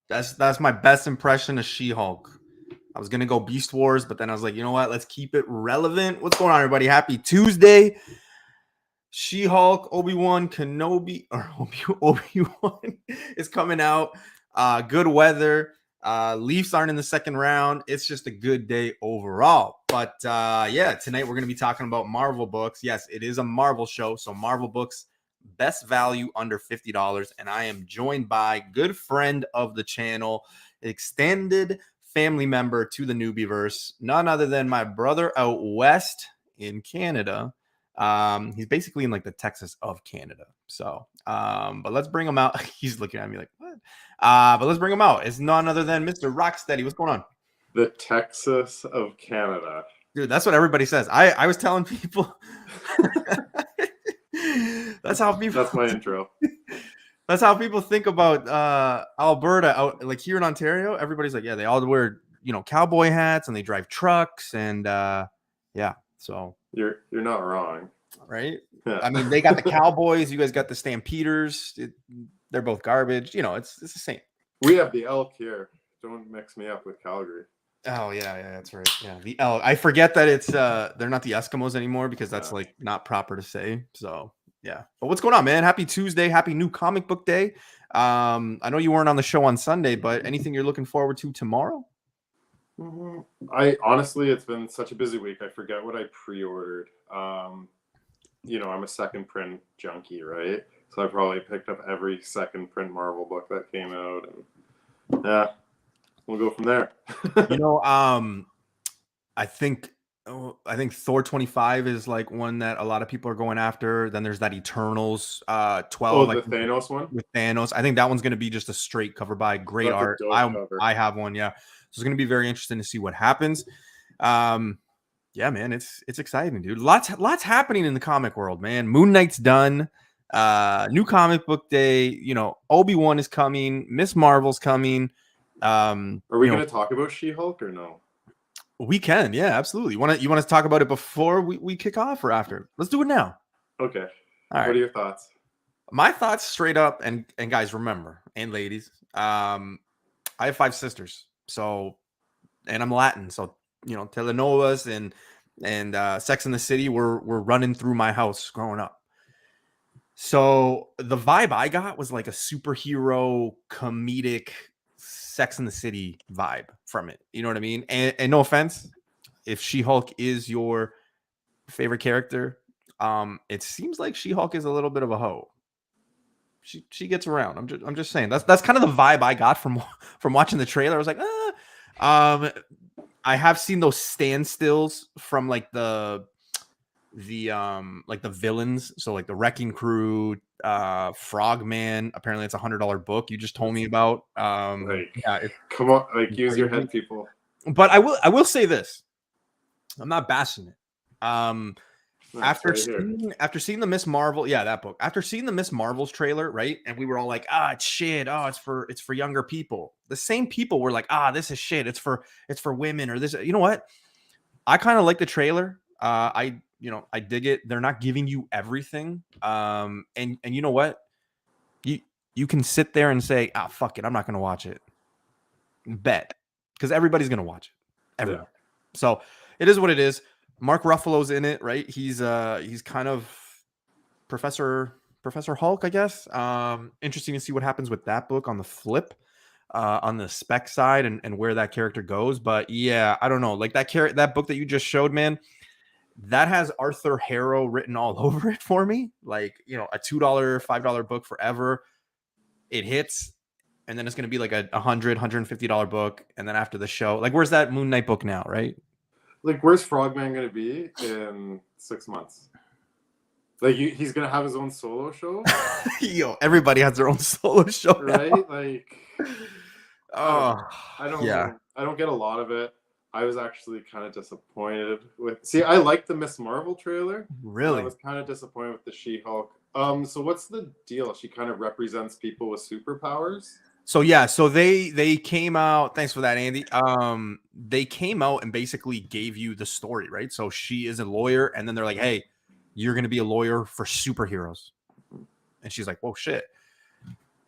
That's my best impression of She-Hulk. I was gonna go Beast Wars, but then I was like, you know what? Let's keep it relevant. What's going on, everybody? Happy Tuesday. She-Hulk, Obi-Wan Kenobi, or Obi-Wan is coming out. Good weather. Leafs aren't in the second round. It's just a good day overall. But yeah, tonight we're going to be talking about Marvel books. Yes, it is a Marvel show. So Marvel books, best value under $50. And I am joined by good friend of the channel, extended family member to the Newbieverse, none other than my brother out west in Canada. He's basically in like the Texas of Canada. So, but let's bring him out. He's looking at me like, what? But let's bring him out. It's none other than Mr. Rocksteady. What's going on? The Texas of Canada. Dude, that's what everybody says. I was telling people. That's how people. That's my intro. That's how people think about Alberta out like here in Ontario. Everybody's like, yeah, they all wear, cowboy hats and they drive trucks and yeah. So you're not wrong, right? Yeah. I mean, they got the Cowboys. You guys got the Stampeders. They're both garbage. It's the same. We have the Elk here. Don't mix me up with Calgary. Oh yeah, that's right. Yeah, the Elk. I forget that it's they're not the Eskimos anymore because that's like not proper to say. So yeah. But what's going on, man? Happy Tuesday. Happy new comic book day. I know you weren't on the show on Sunday, but anything you're looking forward to tomorrow? I honestly, it's been such a busy week. I forget what I pre-ordered. I'm a second print junkie, right? So I probably picked up every second print Marvel book that came out, and yeah, we'll go from there. I think Thor 25 is like one that a lot of people are going after. Then there's that Eternals 12. Oh, the Thanos one? With Thanos. I think that one's going to be just a straight cover by great art. I have one, yeah. So it's going to be very interesting to see what happens. Yeah, man, it's exciting, dude. Lots happening in the comic world, man. Moon Knight's done. New comic book day. Obi-Wan is coming. Miss Marvel's coming. Are we going to talk about She-Hulk or no? We can, yeah, absolutely. You want to talk about it before we kick off or after? Let's do it now. Okay. All right. What are your thoughts? My thoughts straight up, and guys, remember, and ladies, I have 5 sisters, so, and I'm Latin, so telenovelas and Sex in the City were running through my house growing up. So the vibe I got was like a superhero comedic Sex in the City vibe from it. You know what I mean? And no offense, if She-Hulk is your favorite character, it seems like She-Hulk is a little bit of a hoe. She gets around. I'm just saying that's kind of the vibe I got from watching the trailer. I was like, I have seen those standstills from like the villains, so like the Wrecking Crew, Frogman. Apparently it's $100 book you just told me about. Come on, like use your head, people. But I will say this, I'm not bashing it. After seeing the Miss Marvel, that book, after seeing the Miss Marvel's trailer, right, and we were all like, it's shit, it's for younger people. The same people were like, this is shit, it's for women, or this. You know what, I kind of like the trailer. I dig it. They're not giving you everything. And you know what? You can sit there and say, fuck it, I'm not going to watch it. Bet. Because everybody's going to watch it. Everyone. Yeah. So it is what it is. Mark Ruffalo's in it, right? He's kind of Professor Hulk, I guess. Interesting to see what happens with that book on the flip, on the spec side and where that character goes. But yeah, I don't know. Like that book that you just showed, man, that has Arthur Harrow written all over it for me. Like, a $2, $5 book forever. It hits, and then it's going to be like a $100, $150 book. And then after the show, like, where's that Moon Knight book now, right? Like, where's Frogman going to be in 6 months? Like, he's going to have his own solo show? Yo, everybody has their own solo show right now. Like, I don't get a lot of it. I was actually kind of disappointed with. See, I liked the Miss Marvel trailer. Really? I was kind of disappointed with the She-Hulk. So what's the deal? She kind of represents people with superpowers. So yeah, so they came out. Thanks for that, Andy. They came out and basically gave you the story, right? So she is a lawyer, and then they're like, "Hey, you're going to be a lawyer for superheroes," and she's like, "Whoa, shit."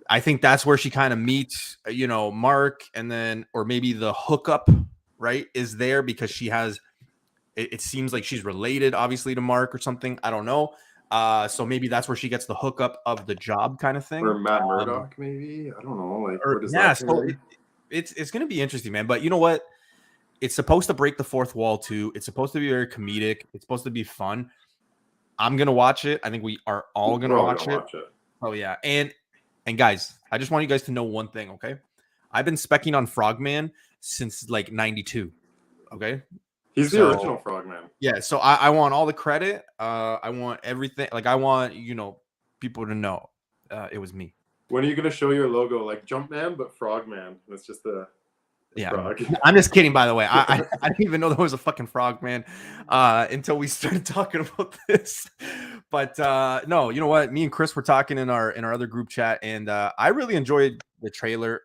I think that's where she kind of meets, Mark, and then, or maybe the hookup, right, is there because she has, it seems like she's related, obviously, to Mark or something. I don't know. So maybe that's where she gets the hookup of the job kind of thing. Or Matt Murdock, maybe. I don't know. Like, Or, what is yeah, that? so it's going to be interesting, man. But you know what? It's supposed to break the fourth wall, too. It's supposed to be very comedic. It's supposed to be fun. I'm going to watch it. I think we are all going to watch it. Oh, yeah. And guys, I just want you guys to know one thing, okay? I've been specking on Frogman since like 92, okay? He's the original Frogman. Yeah, so I want all the credit. I want everything. Like, I want, people to know it was me. When are you going to show your logo like Jumpman, but Frogman? That's just the frog. I'm just kidding, by the way. I didn't even know there was a fucking Frogman until we started talking about this. But no, you know what? Me and Chris were talking in our other group chat, and I really enjoyed the trailer.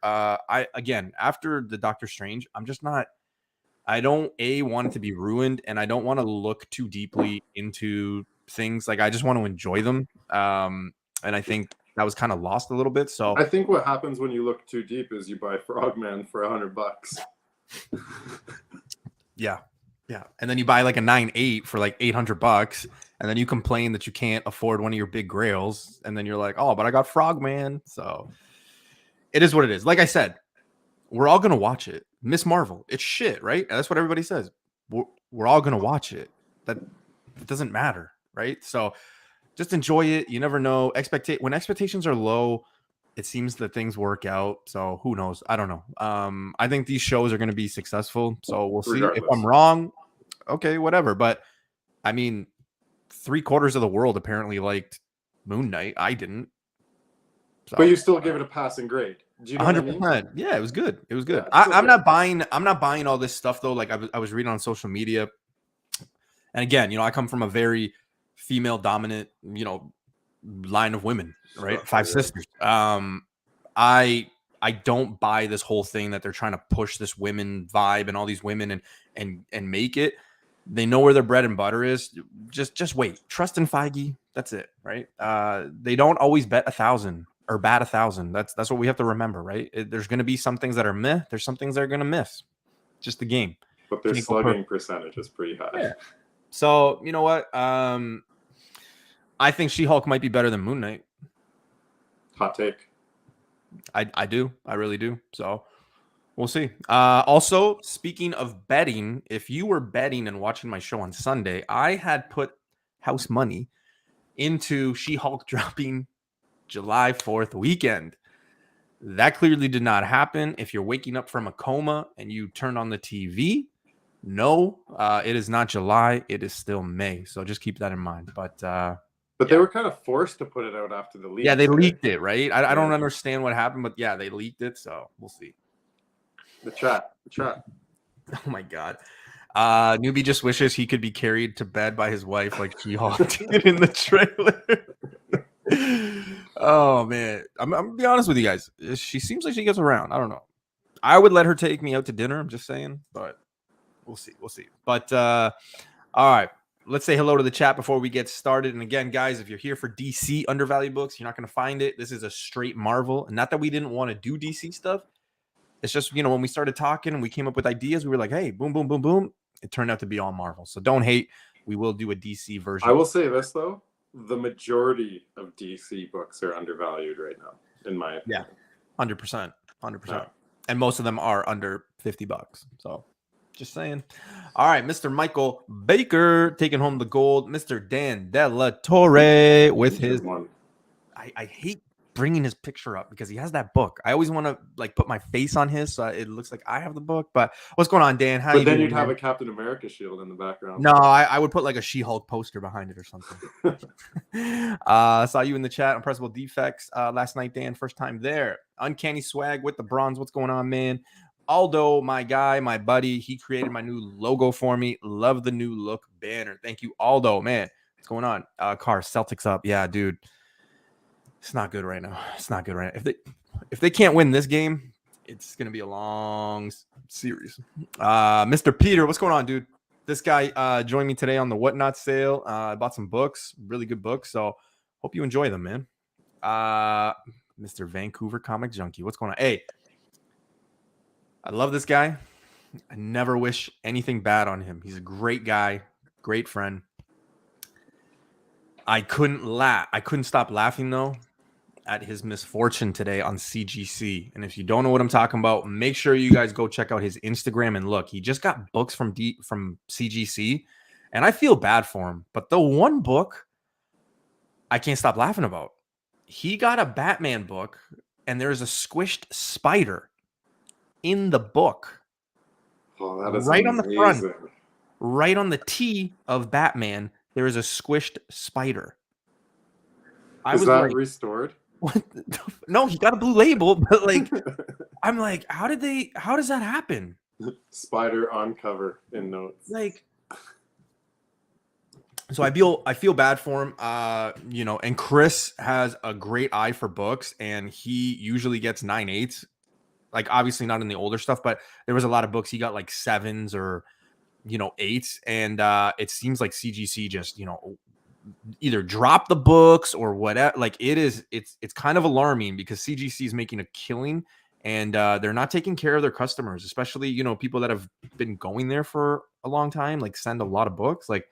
Again, after the Doctor Strange, I'm just not. I don't want it to be ruined, and I don't want to look too deeply into things. Like, I just want to enjoy them. And I think that was kind of lost a little bit. So I think what happens when you look too deep is you buy Frogman for $100. Yeah. And then you buy like a 9.8 for like $800, and then you complain that you can't afford one of your big grails, and then you're like, oh, but I got Frogman. So it is what it is. Like I said, we're all gonna watch it. Miss Marvel, it's shit, right? That's what everybody says. We're all gonna watch it. That it doesn't matter, right? So just enjoy it. You never know. When expectations are low, it seems that things work out. So who knows? I don't know. I think these shows are going to be successful. So we'll see. If I'm wrong, okay, whatever. But I mean, 3/4 of the world apparently liked Moon Knight. I didn't. So, but you still give it a passing grade. Do you know 100%. What I mean? Yeah, it was good. It was good. Yeah, I'm not buying all this stuff though. Like I was reading on social media, and again, I come from a very female dominant, line of women, right? Sure, 5 sisters. I don't buy this whole thing that they're trying to push this women vibe and all these women and make it. They know where their bread and butter is. Just wait. Trust in Feige. That's it, right? They don't always bet 1,000 or bat 1,000. That's what we have to remember, right? There's going to be some things that are meh. There's some things that are going to miss. Just the game. But their slugging percentage is pretty high. Yeah. So you know what? I think She-Hulk might be better than Moon Knight. Hot take. I do. I really do. So we'll see. Also, speaking of betting, if you were betting and watching my show on Sunday, I had put house money into She-Hulk dropping July 4th weekend. That clearly did not happen. If you're waking up from a coma and you turn on the TV, no, it is not July. It is still May. So just keep that in mind. But they were kind of forced to put it out after the leak. Yeah, they leaked it, right? I don't understand what happened, but yeah, they leaked it. So we'll see. The chat. Oh my God. Newbie just wishes he could be carried to bed by his wife like She-Hulk did in the trailer. Oh man, I'm gonna be honest with you guys. She seems like she gets around. I don't know. I would let her take me out to dinner. I'm just saying, but we'll see. But all right, let's say hello to the chat before we get started. And again, guys, if you're here for DC undervalued books, you're not gonna find it. This is a straight Marvel, and not that we didn't want to do DC stuff. It's just when we started talking and we came up with ideas, we were like, hey, boom, boom, boom, boom. It turned out to be all Marvel. So don't hate. We will do a DC version. I will say this though. The majority of DC books are undervalued right now, in my opinion. Yeah, 100%. Yeah. And most of them are under $50. So just saying. All right, Mr. Michael Baker taking home the gold. Mr. Dan Della Torre with his one. I hate bringing his picture up because he has that book. I always want to put my face on his so it looks like I have the book. But what's going on, Dan? But then you'd have a Captain America shield in the background. No, I would put like a She-Hulk poster behind it or something. Saw you in the chat. Unpressable Defects last night, Dan. First time there. Uncanny Swag with the bronze. What's going on, man? Aldo, my guy, my buddy, he created my new logo for me. Love the new look banner. Thank you, Aldo, man. What's going on? Cars, Celtics up. Yeah, dude. It's not good right now. If they can't win this game, it's gonna be a long series. Mr. Peter, what's going on, dude? This guy joined me today on the Whatnot sale. I bought some books, really good books. So hope you enjoy them, man. Mr. Vancouver Comic Junkie. What's going on? Hey, I love this guy. I never wish anything bad on him. He's a great guy, great friend. I couldn't stop laughing though at his misfortune today on CGC. And if you don't know what I'm talking about, make sure you guys go check out his Instagram and look. He just got books from CGC, and I feel bad for him. But the one book I can't stop laughing about. He got a Batman book, and there's a squished spider in the book. Oh, that is right amazing. On the front, right on the T of Batman, there is a squished spider. Is that like, restored? What? No, he got a blue label, but like, I'm like, how does that happen? Spider on cover in notes. Like, so I feel bad for him. And Chris has a great eye for books, and he usually gets 9/8. Like, obviously not in the older stuff, but there was a lot of books he got like 7s or 8s, and it seems like CGC just either drop the books or whatever. Like, it's kind of alarming because CGC is making a killing, and they're not taking care of their customers, especially people that have been going there for a long time, like send a lot of books. Like,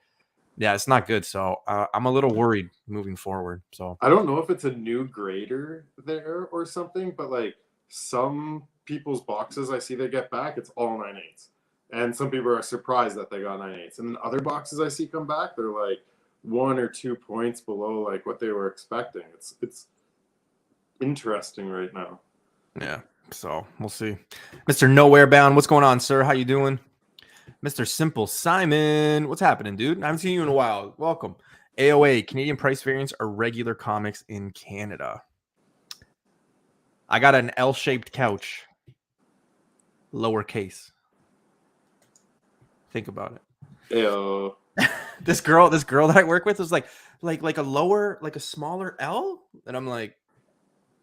yeah, it's not good. So I'm a little worried moving forward. So I don't know if it's a new grader there or something, but like some people's boxes I see they get back, it's all 9/8, and some people are surprised that they got 9/8, and then other boxes I see come back, they're like 1 or 2 points below like what they were expecting. It's interesting right now. Yeah, so we'll see. Mr. Nowhere Bound, what's going on, sir? How you doing? Mr. Simple Simon, what's happening, dude? I haven't seen you in a while. Welcome. AOA, Canadian price variants are regular comics in Canada. I got an L-shaped couch, lowercase. Think about it. Ew. This girl that I work with was like a smaller L, and I'm like,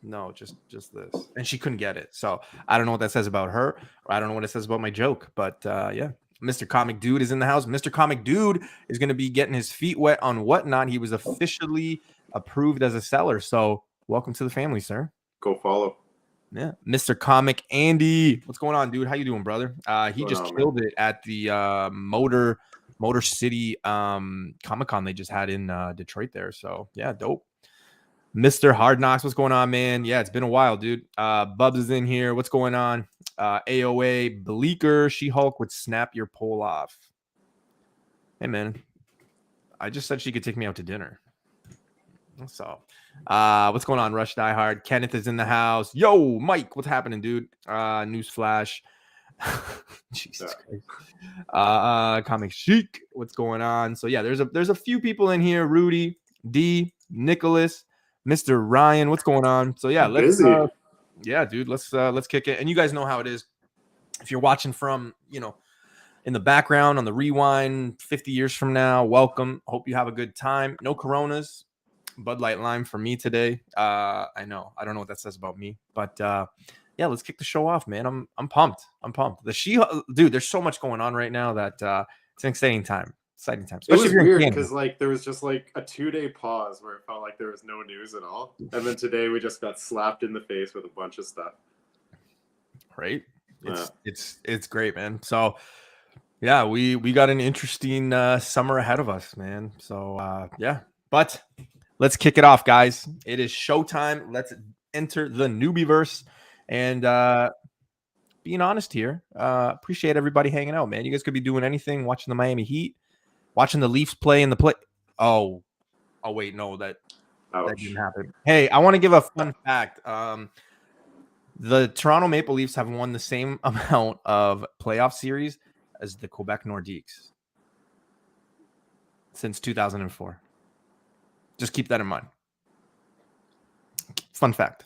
no, just this, and she couldn't get it. So I don't know what that says about her, or I don't know what it says about my joke, but yeah. Mr. Comic Dude is in the house. Mr. Comic Dude is going to be getting his feet wet on Whatnot. He was officially approved as a seller, so welcome to the family, sir. Go follow. Yeah, Mr. Comic Andy, what's going on, dude? How you doing, brother? He just killed it at the Motor City Comic-Con they just had in Detroit there. So yeah, dope. Mr. Hard Knocks, what's going on, man? Yeah, it's been a while, dude. Bubs is in here. What's going on? AOA Bleeker She-Hulk would snap your pole off. Hey, man. I just said she could take me out to dinner. So, what's going on, Rush Die Hard? Kenneth is in the house. Yo, Mike, what's happening, dude? Newsflash. Jesus Christ. Comic Chic, what's going on? So yeah, there's a few people in here. Rudy, D, Nicholas, Mr. Ryan, what's going on? So yeah, let's kick it. And you guys know how it is. If you're watching from, in the background on the rewind 50 years from now, welcome. Hope you have a good time. No Coronas. Bud Light Lime for me today. I know. I don't know what that says about me, but yeah, let's kick the show off, man. I'm pumped. Dude, there's so much going on right now that it's an exciting time. Exciting time. It was weird because like there was just like a 2-day pause where it felt like there was no news at all, and then today we just got slapped in the face with a bunch of stuff. Right? It's great, man. So yeah, we got an interesting summer ahead of us, man. So yeah, but let's kick it off, guys. It is showtime. Let's enter the newbieverse. And being honest here, appreciate everybody hanging out, man. You guys could be doing anything, watching the Miami Heat, watching the Leafs play in the play. Oh wait, no, that didn't happen. Hey, I want to give a fun fact. The Toronto Maple Leafs have won the same amount of playoff series as the Quebec Nordiques since 2004. Just keep that in mind. Fun fact.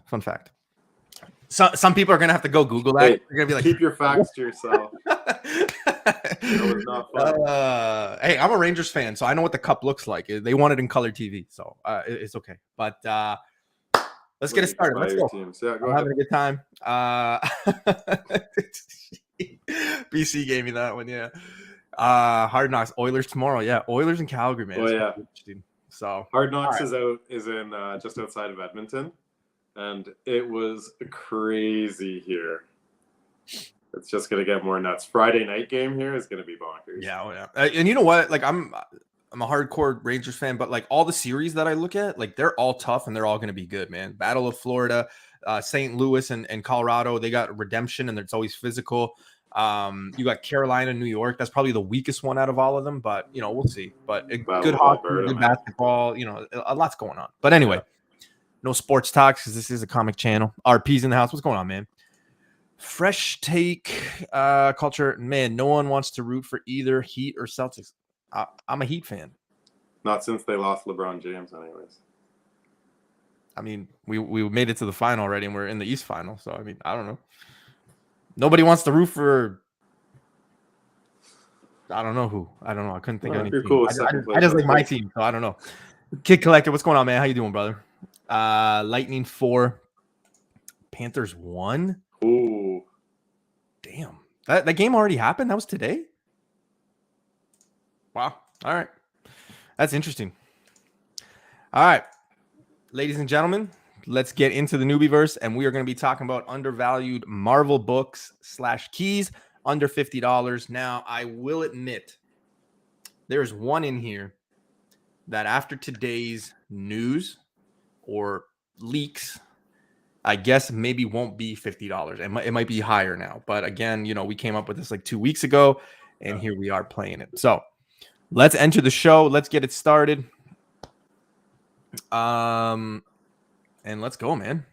So, some people are going to have to go Google that. Hey, they're going to be like, keep your facts to yourself. That was not fun. Hey, I'm a Rangers fan, so I know what the cup looks like. They want it in color TV, so it's okay. But let's get it started. Let's go. Yeah, I'm having a good time. BC gave me that one, yeah. Hard Knocks, Oilers tomorrow. Yeah, Oilers in Calgary, man. Oh, yeah. So Hard Knocks is in just outside of Edmonton. and it was crazy here. It's just going to get more nuts. Friday night game here is going to be bonkers. Yeah, oh, yeah. And you know what? Like I'm a hardcore Rangers fan, but like all the series that I look at, like they're all tough and they're all going to be good, man. Battle of Florida, St. Louis and Colorado, they got redemption and it's always physical. You got Carolina, New York. That's probably the weakest one out of all of them, but you know, we'll see. But good hockey, Alberta, good basketball, you know, a lot's going on. But anyway, no sports talks because this is a comic channel. RP's in the house. What's going on, man? Fresh take culture. Man, no one wants to root for either Heat or Celtics. I'm a Heat fan. Not since they lost LeBron James, anyways. I mean, we made it to the final already, and we're in the East final. So, I mean, I don't know. Nobody wants to root for. I don't know who. I don't know. I couldn't think of anything. Cool I just like my team, so I don't know. Kid Collector, what's going on, man? How you doing, brother? Lightning 4, Panthers 1. Ooh, damn! That game already happened. That was today. Wow. All right. That's interesting. All right. Ladies and gentlemen, let's get into the newbieverse, and we are going to be talking about undervalued Marvel books / keys under $50. Now, I will admit there's one in here that after today's news or leaks, I guess maybe won't be $50. It might be higher now. But again, you know, we came up with this like 2 weeks ago, and here we are playing it. So let's enter the show. Let's get it started. And let's go, man.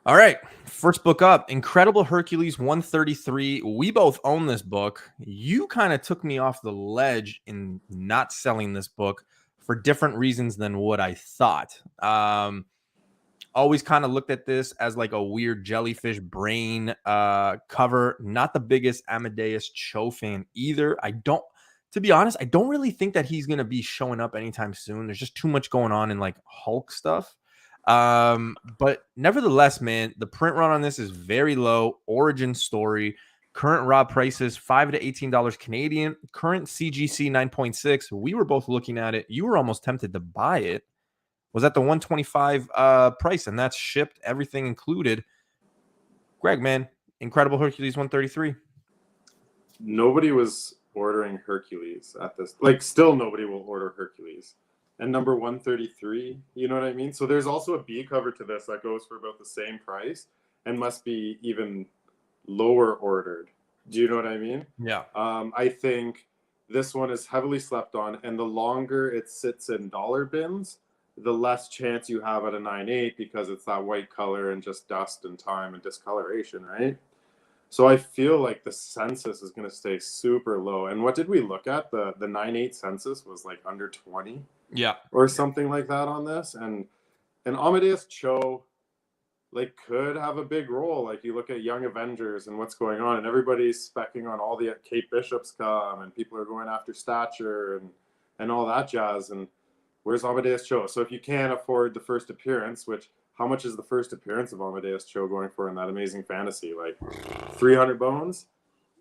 All right. First book up, Incredible Hercules 133. We both own this book. You kind of took me off the ledge in not selling this book for different reasons than what I thought. Always kind of looked at this as like a weird jellyfish brain cover. Not the biggest Amadeus Cho fan either. To be honest, I don't really think that he's going to be showing up anytime soon. There's just too much going on in like Hulk stuff. But nevertheless, man, the print run on this is very low. Origin story. Current raw prices $5 to $18 Canadian. Current CGC 9.6. We were both looking at it. You were almost tempted to buy it. Was at the 125 price, and that's shipped, everything included. Greg, man, Incredible Hercules 133. Nobody was ordering Hercules at this. Like, still nobody will order Hercules. And number 133, you know what I mean? So there's also a B cover to this that goes for about the same price and must be even lower ordered. Do you know what I mean? Yeah. I think this one is heavily slept on, and the longer it sits in dollar bins, the less chance you have at a 9.8 because it's that white color and just dust and time and discoloration, right? So I feel like the census is going to stay super low. And what did we look at? The 9.8 census was like under 20. Yeah. Or something like that on this. And Amadeus Cho like could have a big role. Like you look at Young Avengers and what's going on, and everybody's specking on all the Kate Bishops come, and people are going after stature and all that jazz. And where's Amadeus Cho? So if you can't afford the first appearance, which how much is the first appearance of Amadeus Cho going for in that Amazing Fantasy? Like 300 bones?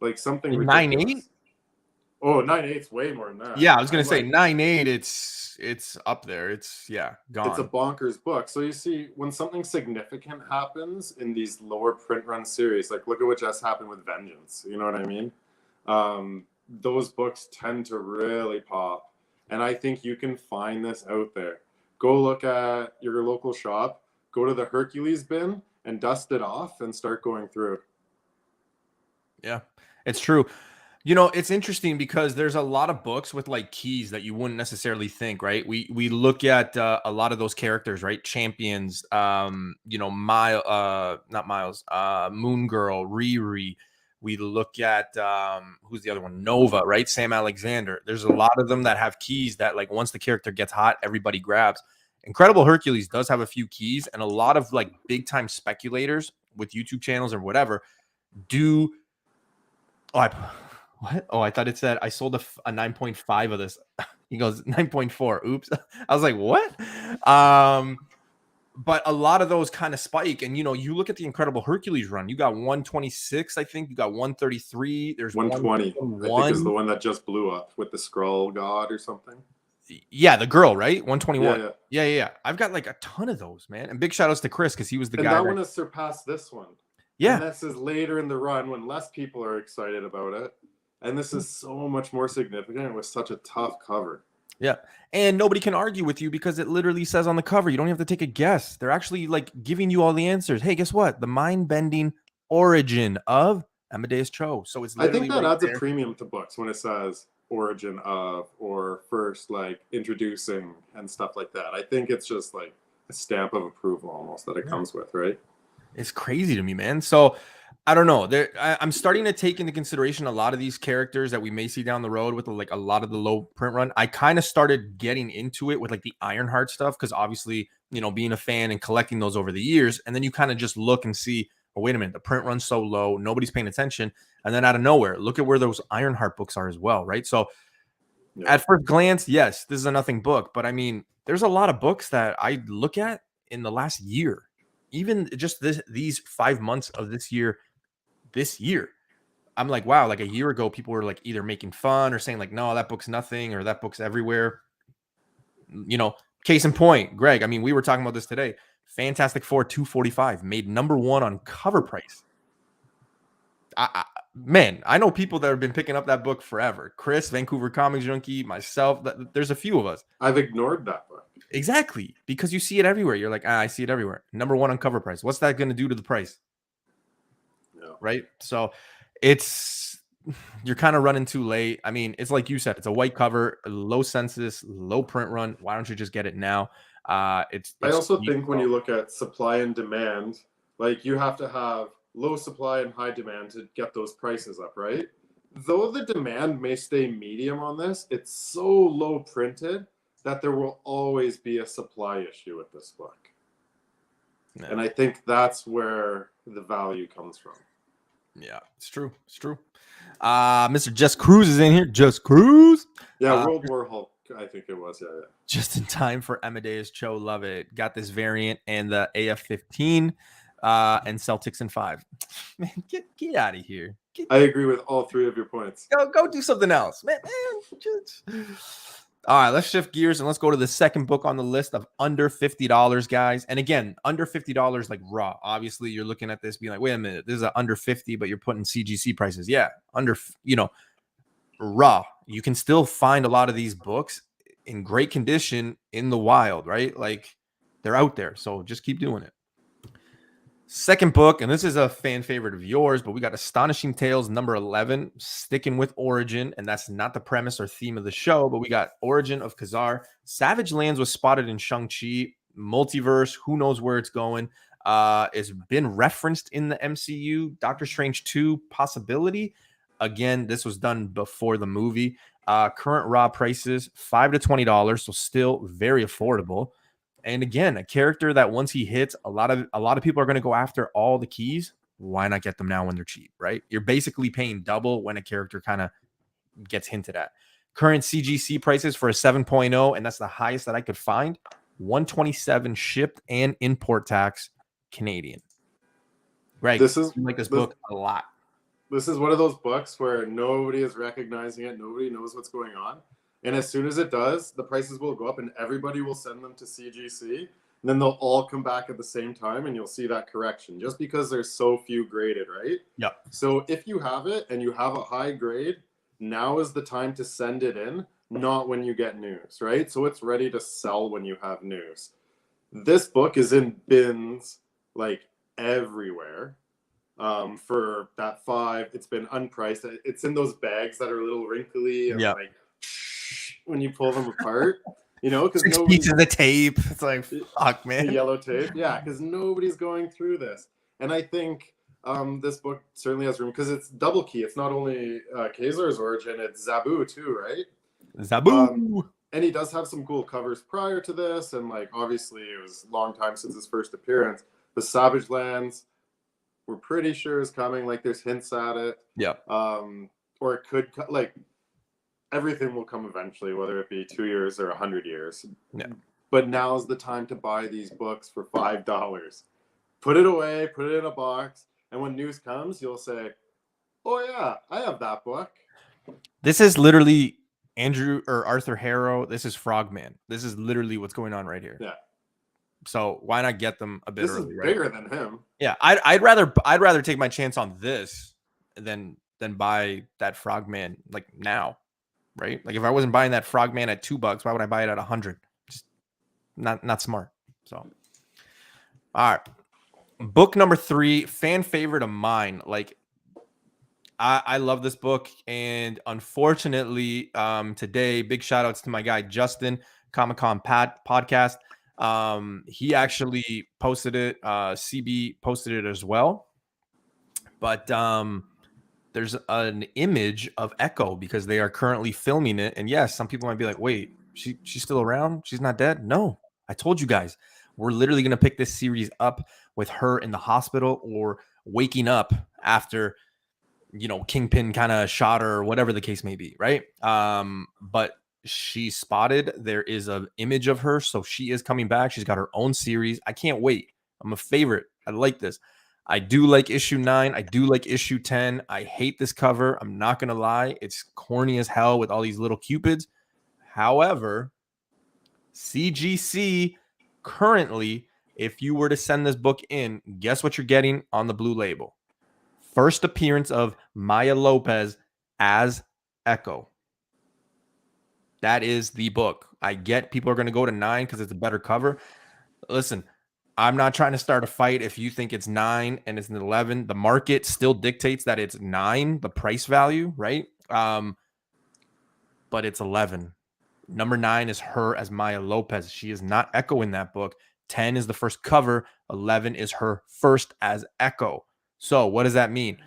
Like something ridiculous. 9.8? Oh, 9.8's way more than that. Yeah, I was going to say 9.8, it's up there. It's, gone. It's a bonkers book. So you see, when something significant happens in these lower print run series, like look at what just happened with Vengeance. You know what I mean? Those books tend to really pop. And I think you can find this out there. Go look at your local shop, go to the Hercules bin and dust it off and start going through. Yeah, it's true. You know, it's interesting because there's a lot of books with like keys that you wouldn't necessarily think, right? We look at a lot of those characters, right? Champions, you know, not Miles, Moon Girl, Riri. We look at who's the other one? Nova, right? Sam Alexander. There's a lot of them that have keys that like once the character gets hot, everybody grabs. Incredible Hercules does have a few keys, and a lot of like big time speculators with YouTube channels or whatever do. What? Oh, I thought it said I sold a 9.5 of this. He goes 9.4. Oops. I was like, what? But a lot of those kind of spike. And, you know, you look at the Incredible Hercules run. You got 126, I think. You got 133. There's 120. I think is the one that just blew up with the Skrull God or something. Yeah, the girl, right? 121. Yeah. Yeah. I've got like a ton of those, man. And big shout outs to Chris because he was the And guy that one has surpassed this one. Yeah. And this is later in the run when less people are excited about it. And this is so much more significant with such a tough cover. Yeah. And nobody can argue with you because it literally says on the cover, you don't have to take a guess. They're actually like giving you all the answers. Hey, guess what? The mind-bending origin of Amadeus Cho. So it's I think literally that right adds there. a premium to books when it says origin of or first like introducing and stuff like that. I think it's just like a stamp of approval almost that it comes with, right? It's crazy to me, man. So I don't know. I'm starting to take into consideration a lot of these characters that we may see down the road with like a lot of the low print run. I kind of started getting into it with like the Ironheart stuff because obviously, you know, being a fan and collecting those over the years, and then you kind of just look and see, oh, wait a minute, the print run's so low, nobody's paying attention, and then out of nowhere, look at where those Ironheart books are as well, right? So at first glance, yes, this is a nothing book, but I mean, there's a lot of books that I look at in the last year, even just these 5 months of this year. I'm like, wow, like a year ago, people were like either making fun or saying like, no, that book's nothing or that book's everywhere. You know, case in point, Greg, I mean, we were talking about this today. Fantastic Four 245 made #1 on cover price. Man, I know people that have been picking up that book forever. Chris, Vancouver Comics Junkie, myself, there's a few of us. I've ignored that book. Exactly, because you see it everywhere. You're like, I see it everywhere. #1 on cover price. What's that going to do to the price? No. Right? So you're kind of running too late. I mean, it's like you said, it's a white cover, low census, low print run. Why don't you just get it now? I also think when you look at supply and demand, like you have to have low supply and high demand to get those prices up, right? Though the demand may stay medium on this, it's so low printed that there will always be a supply issue with this book. Yeah. And I think that's where the value comes from. Yeah, it's true. It's true. Mr. Just Cruz is in here. Just Cruz. Yeah, World War Hulk, I think it was. Yeah. Just in time for Amadeus Cho. Love it. Got this variant and the AF-15 and Celtics in 5. Man, get out of here. I agree with all 3 of your points. Go do something else. Man, just... All right, let's shift gears and let's go to the second book on the list of under $50, guys. And again, under $50 like raw. Obviously, you're looking at this being like, wait a minute, this is under 50, but you're putting CGC prices. Yeah, under, raw. You can still find a lot of these books in great condition in the wild, right? Like they're out there. So just keep doing it. Second book, and this is a fan favorite of yours, but we got Astonishing Tales #11, sticking with Origin, and that's not the premise or theme of the show, but we got Origin of Khazar. Savage Lands was spotted in Shang-Chi, multiverse, who knows where it's going. It's been referenced in the MCU, Doctor Strange 2 possibility. Again, this was done before the movie. Current raw prices, $5 to $20, so still very affordable. And again, a character that once he hits, a lot of people are going to go after all the keys. Why not get them now when they're cheap, right? You're basically paying double when a character kind of gets hinted at. Current CGC prices for a 7.0, and that's the highest that I could find, $127 shipped and import tax Canadian. Right. This is like this book a lot. This is one of those books where nobody is recognizing it. Nobody knows what's going on. And as soon as it does, the prices will go up and everybody will send them to CGC. And then they'll all come back at the same time and you'll see that correction just because there's so few graded, right? Yeah. So if you have it and you have a high grade, now is the time to send it in, not when you get news, right? So it's ready to sell when you have news. This book is in bins like everywhere. For that $5, it's been unpriced. It's in those bags that are a little wrinkly and like when you pull them apart, because 6 pieces of tape. It's like, fuck, man. The yellow tape. Yeah, because nobody's going through this. And I think this book certainly has room because it's double key. It's not only Khazar's origin, it's Zabu too, right? Zabu. And he does have some cool covers prior to this. And like, obviously it was a long time since his first appearance. The Savage Lands, we're pretty sure is coming. Like there's hints at it. Yeah. Or it could everything will come eventually, whether it be 2 years or 100 years. Yeah. But now's the time to buy these books for $5. Put it away, put it in a box, and when news comes, you'll say, "Oh yeah, I have that book." This is literally Andrew or Arthur Harrow. This is Frogman. This is literally what's going on right here. Yeah. So why not get them a bit This early, is right? bigger than him. Yeah, I'd rather take my chance on this than buy that Frogman like now, right? Like if I wasn't buying that Frogman at $2, why would I buy it at 100? Just not smart. So, all right, book number 3, fan favorite of mine. Like I love this book, and unfortunately, today, big shout outs to my guy Justin, Comic Con podcast. He actually posted it. CB posted it as well. But there's an image of Echo because they are currently filming it. And yes, some people might be like, wait, she's still around? She's not dead? No, I told you guys. We're literally going to pick this series up with her in the hospital or waking up after, you know, Kingpin kind of shot her or whatever the case may be, right? But she's spotted. There is an image of her, so she is coming back. She's got her own series. I can't wait. I'm a favorite. I like this. I do like issue 9. I do like issue 10. I hate this cover. I'm not going to lie. It's corny as hell with all these little cupids. However, CGC currently, if you were to send this book in, guess what you're getting on the blue label? First appearance of Maya Lopez as Echo. That is the book. I get people are going to go to 9 because it's a better cover. Listen, I'm not trying to start a fight if you think it's 9 and it's an 11. The market still dictates that it's 9, the price value, right? But it's 11. Number 9 is her as Maya Lopez. She is not Echo in that book. 10 is the first cover. 11 is her first as Echo. So what does that mean?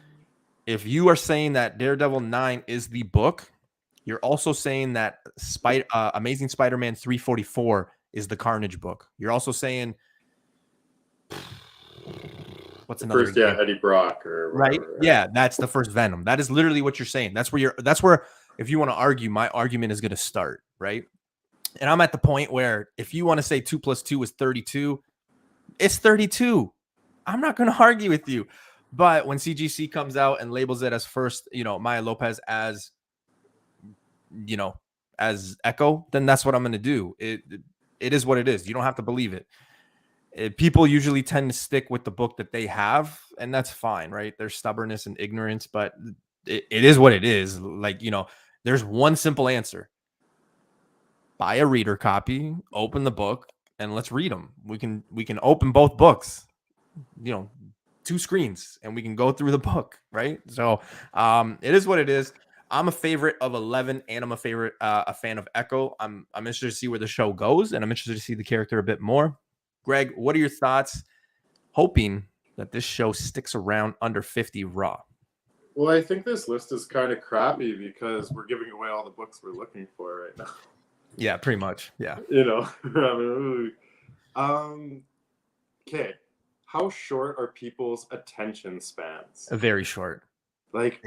If you are saying that Daredevil 9 is the book, you're also saying that Amazing Spider-Man 344 is the Carnage book. You're also saying, what's another first? Yeah, Eddie Brock or whatever, right? Yeah, that's the first Venom. That is literally what you're saying. That's where if you want to argue, my argument is going to start, right? And I'm at the point where if you want to say 2 + 2 is 32, it's 32. I'm not going to argue with you. But when CGC comes out and labels it as first, you know, Maya Lopez as, you know, as Echo, then that's what I'm going to do. It is what it is. You don't have to believe it. People usually tend to stick with the book that they have, and that's fine, right? There's stubbornness and ignorance, but it is what it is. Like, you know, there's one simple answer. Buy a reader copy, open the book, and let's read them. We can open both books, you know, 2 screens, and we can go through the book, right? So it is what it is. I'm a favorite of 11, and I'm a fan of Echo. I'm interested to see where the show goes, and I'm interested to see the character a bit more. Greg, what are your thoughts? Hoping that this show sticks around under 50 raw. Well, I think this list is kind of crappy because we're giving away all the books we're looking for right now. Yeah, pretty much. Yeah. You know, okay. How short are people's attention spans? Very short. Like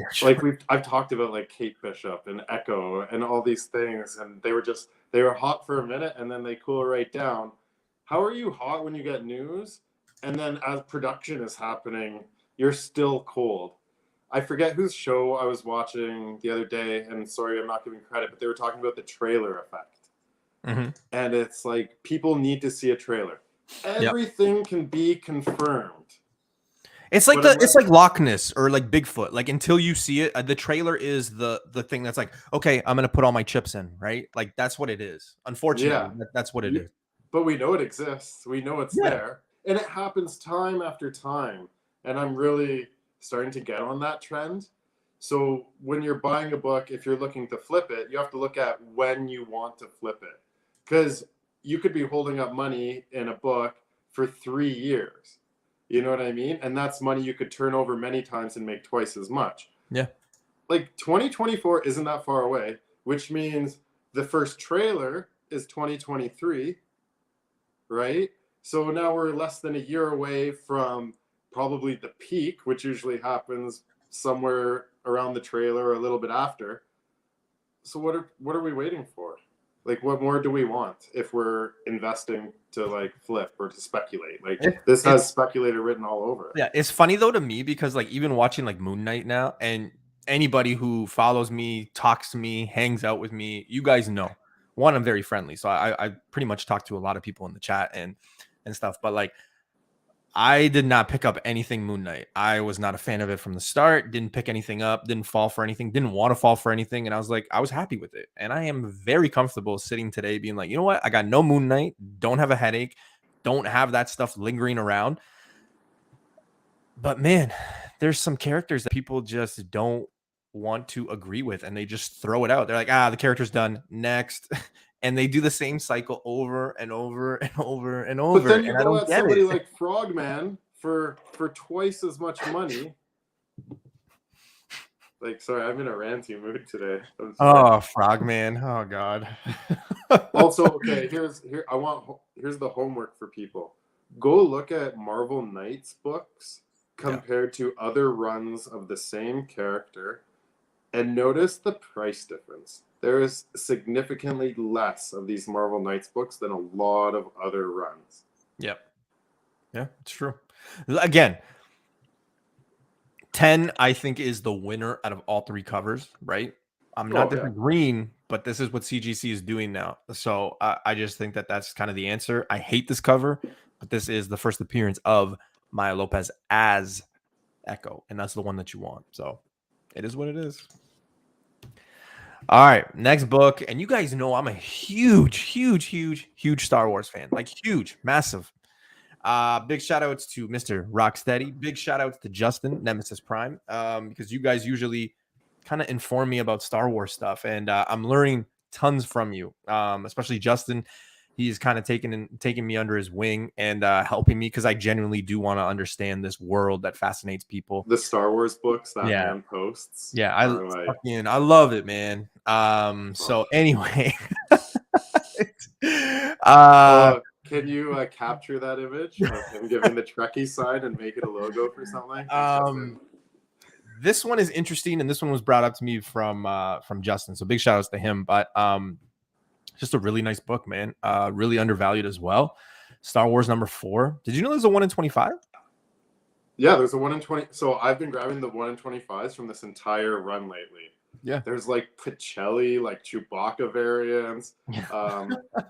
I've talked about like Kate Bishop and Echo and all these things, and they were hot for a minute and then they cool right down. How are you hot when you get news, and then as production is happening, you're still cold? I forget whose show I was watching the other day, and sorry, I'm not giving credit, but they were talking about the trailer effect. Mm-hmm. And it's like, people need to see a trailer. Everything can be confirmed. It's like it's like Loch Ness or like Bigfoot. Like until you see it, the trailer is the thing that's like, okay, I'm gonna put all my chips in, right? Like that's what it is. Unfortunately, that's what it is. But we know it exists. We know it's there, and it happens time after time. And I'm really starting to get on that trend. So when you're buying a book, if you're looking to flip it, you have to look at when you want to flip it, because you could be holding up money in a book for 3 years. You know what I mean? And that's money you could turn over many times and make twice as much. Yeah. Like 2024 isn't that far away, which means the first trailer is 2023, right? So now we're less than a year away from probably the peak, which usually happens somewhere around the trailer or a little bit after. So what are we waiting for? Like, what more do we want if we're investing to like flip or to speculate? Like this has speculator written all over it. Yeah, it's funny though to me because like even watching like Moon Knight now, and anybody who follows me, talks to me, hangs out with me, you guys know. One, I'm very friendly, so I pretty much talk to a lot of people in the chat and stuff. But like, I did not pick up anything Moon Knight. I was not a fan of it from the start. Didn't pick anything up. Didn't fall for anything. Didn't want to fall for anything. And I was like, I was happy with it. And I am very comfortable sitting today being like, you know what? I got no Moon Knight. Don't have a headache. Don't have that stuff lingering around. But man, there's some characters that people just don't want to agree with, and they just throw it out. They're like, the character's done. Next. And they do the same cycle over and over and over and over. But then you and go at somebody like Frogman for twice as much money. Like, sorry, I'm in a ranty mood today. Oh, Frogman. Oh God. Also, okay, here's the homework for people. Go look at Marvel Knights books compared to other runs of the same character and notice the price difference. There is significantly less of these Marvel Knights books than a lot of other runs. Yep. Yeah, it's true. Again, 10, I think, is the winner out of all three covers, right? I'm not disagreeing, but this is what CGC is doing now. So I just think that that's kind of the answer. I hate this cover, but this is the first appearance of Maya Lopez as Echo, and that's the one that you want. So it is what it is. All right, next book. And you guys know I'm a huge Star Wars fan. Like huge, massive. Big shout outs to Mr. Rocksteady. Big shout outs to Justin, Nemesis Prime, because you guys usually kind of inform me about Star Wars stuff, and I'm learning tons from you, especially Justin. He's kind of taking me under his wing and helping me because I genuinely do want to understand this world that fascinates people. The Star Wars books that man posts. Yeah, I love it, man. So anyway, can you capture that image of him giving the Trekkie sign and make it a logo for something? This one is interesting, and this one was brought up to me from Justin. So big shout outs to him. But just a really nice book, man. Really undervalued as well. Star Wars #4. Did you know there's a 1 in 25? Yeah, there's a 1 in 20. So I've been grabbing the 1 in 25s from this entire run lately. Yeah. There's like Pacelli, like Chewbacca variants.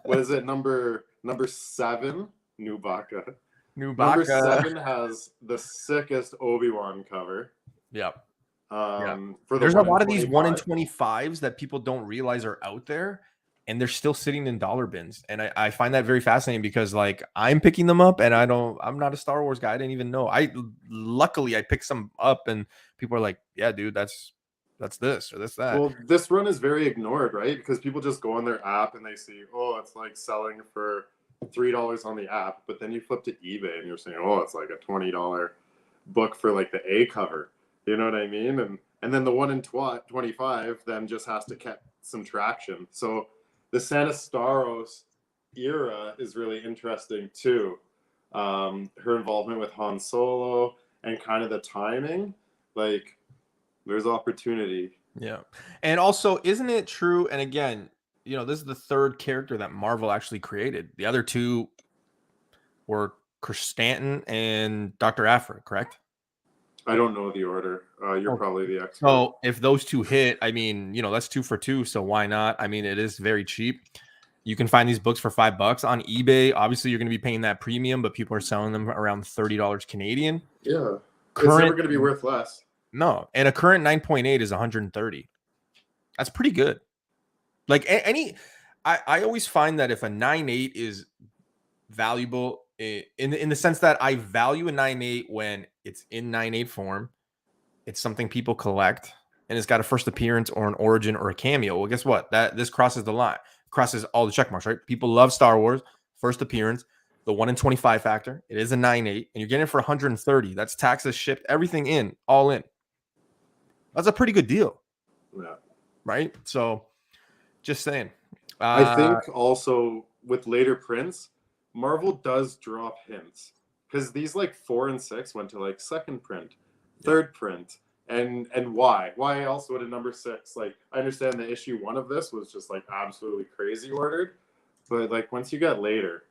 What is it? Number 7, Nubaka. Number 7 has the sickest Obi-Wan cover. Yep. There's a lot of these 1 in 25s that people don't realize are out there, and they're still sitting in dollar bins. And I find that very fascinating because like I'm picking them up, and I'm not a Star Wars guy. I didn't even know. Luckily I picked some up, and people are like, yeah, dude, that's this or that's that. Well, this run is very ignored, right? Because people just go on their app and they see, it's like selling for $3 on the app, but then you flip to eBay and you're saying, it's like a $20 book for like the A cover. You know what I mean? And then the 1 in 25 then just has to get some traction. So the Santa Staros era is really interesting too. Her involvement with Han Solo and kind of the timing, like there's opportunity. Yeah. And also, isn't it true? And again, this is the third character that Marvel actually created. The other two were Chris Stanton and Dr. Aphra, correct? I don't know the order. You're probably the expert. So if those two hit, I mean, that's 2 for 2. So why not? I mean, it is very cheap. You can find these books for $5 on eBay. Obviously, you're going to be paying that premium, but people are selling them around $30 Canadian. Yeah. It's never going to be worth less. No. And a current 9.8 is 130. That's pretty good. Like I always find that if a 9.8 is valuable in the sense that I value a 9.8 when it's in 9.8 form, it's something people collect, and it's got a first appearance or an origin or a cameo. Well, guess what? This crosses the line, crosses all the check marks, right? People love Star Wars, first appearance, the 1 in 25 factor. It is a 9.8, and you're getting it for 130. That's taxes, shipped, everything in, all in. That's a pretty good deal. Yeah. Right? So just saying. I think also with later prints, Marvel does drop hints because these like 4 and 6 went to like second print, third print, and why else would a number 6? Like I understand the issue 1 of this was just like absolutely crazy ordered, but like once you get later,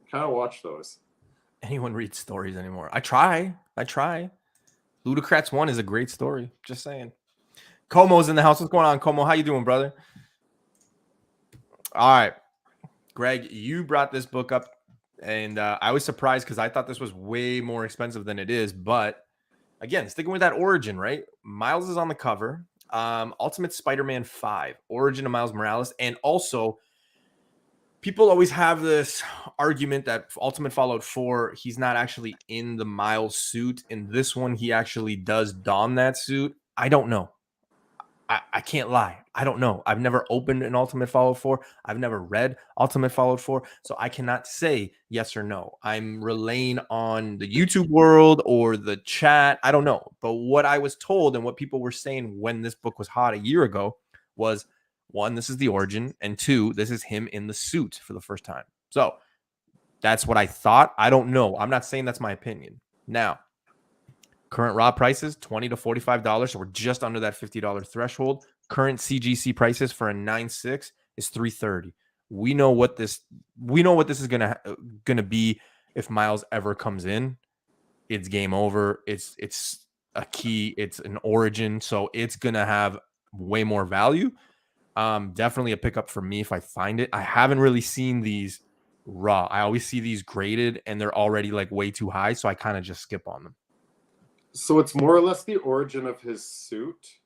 kind of watch those. Anyone reads stories anymore? I try. Ludocrats 1 is a great story. Just saying. Como's in the house. What's going on, Como? How you doing, brother? All right. Greg, you brought this book up, and I was surprised because I thought this was way more expensive than it is. But again, sticking with that origin, right? Miles is on the cover. Ultimate Spider-Man 5, Origin of Miles Morales. And also, people always have this argument that Ultimate Fallout 4, he's not actually in the Miles suit. In this one, he actually does don that suit. I don't know. I can't lie. I don't know. I've never opened an Ultimate Fallout 4. I've never read Ultimate Fallout 4. So I cannot say yes or no. I'm relaying on the YouTube world or the chat. I don't know. But what I was told and what people were saying when this book was hot a year ago was, 1, this is the origin. And 2, this is him in the suit for the first time. So that's what I thought. I don't know. I'm not saying that's my opinion. Now, current raw prices, $20 to $45. So we're just under that $50 threshold. Current CGC prices for a 9.6 is $330. We know what this is gonna be if Miles ever comes in. It's game over. It's a key. It's an origin, so it's gonna have way more value. Definitely a pickup for me if I find it. I haven't really seen these raw. I always see these graded, and they're already like way too high, so I kind of just skip on them. So it's more or less the origin of his suit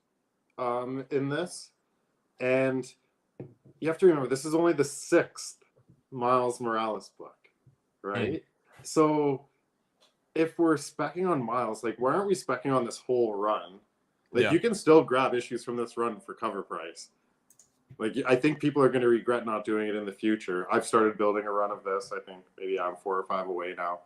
in this. And you have to remember, this is only the 6th Miles Morales book, right? So if we're speccing on Miles, like, why aren't we speccing on this whole run? Like, you can still grab issues from this run for cover price. Like, I think people are going to regret not doing it in the future. I've started building a run of this. I think maybe I'm 4 or 5 away now.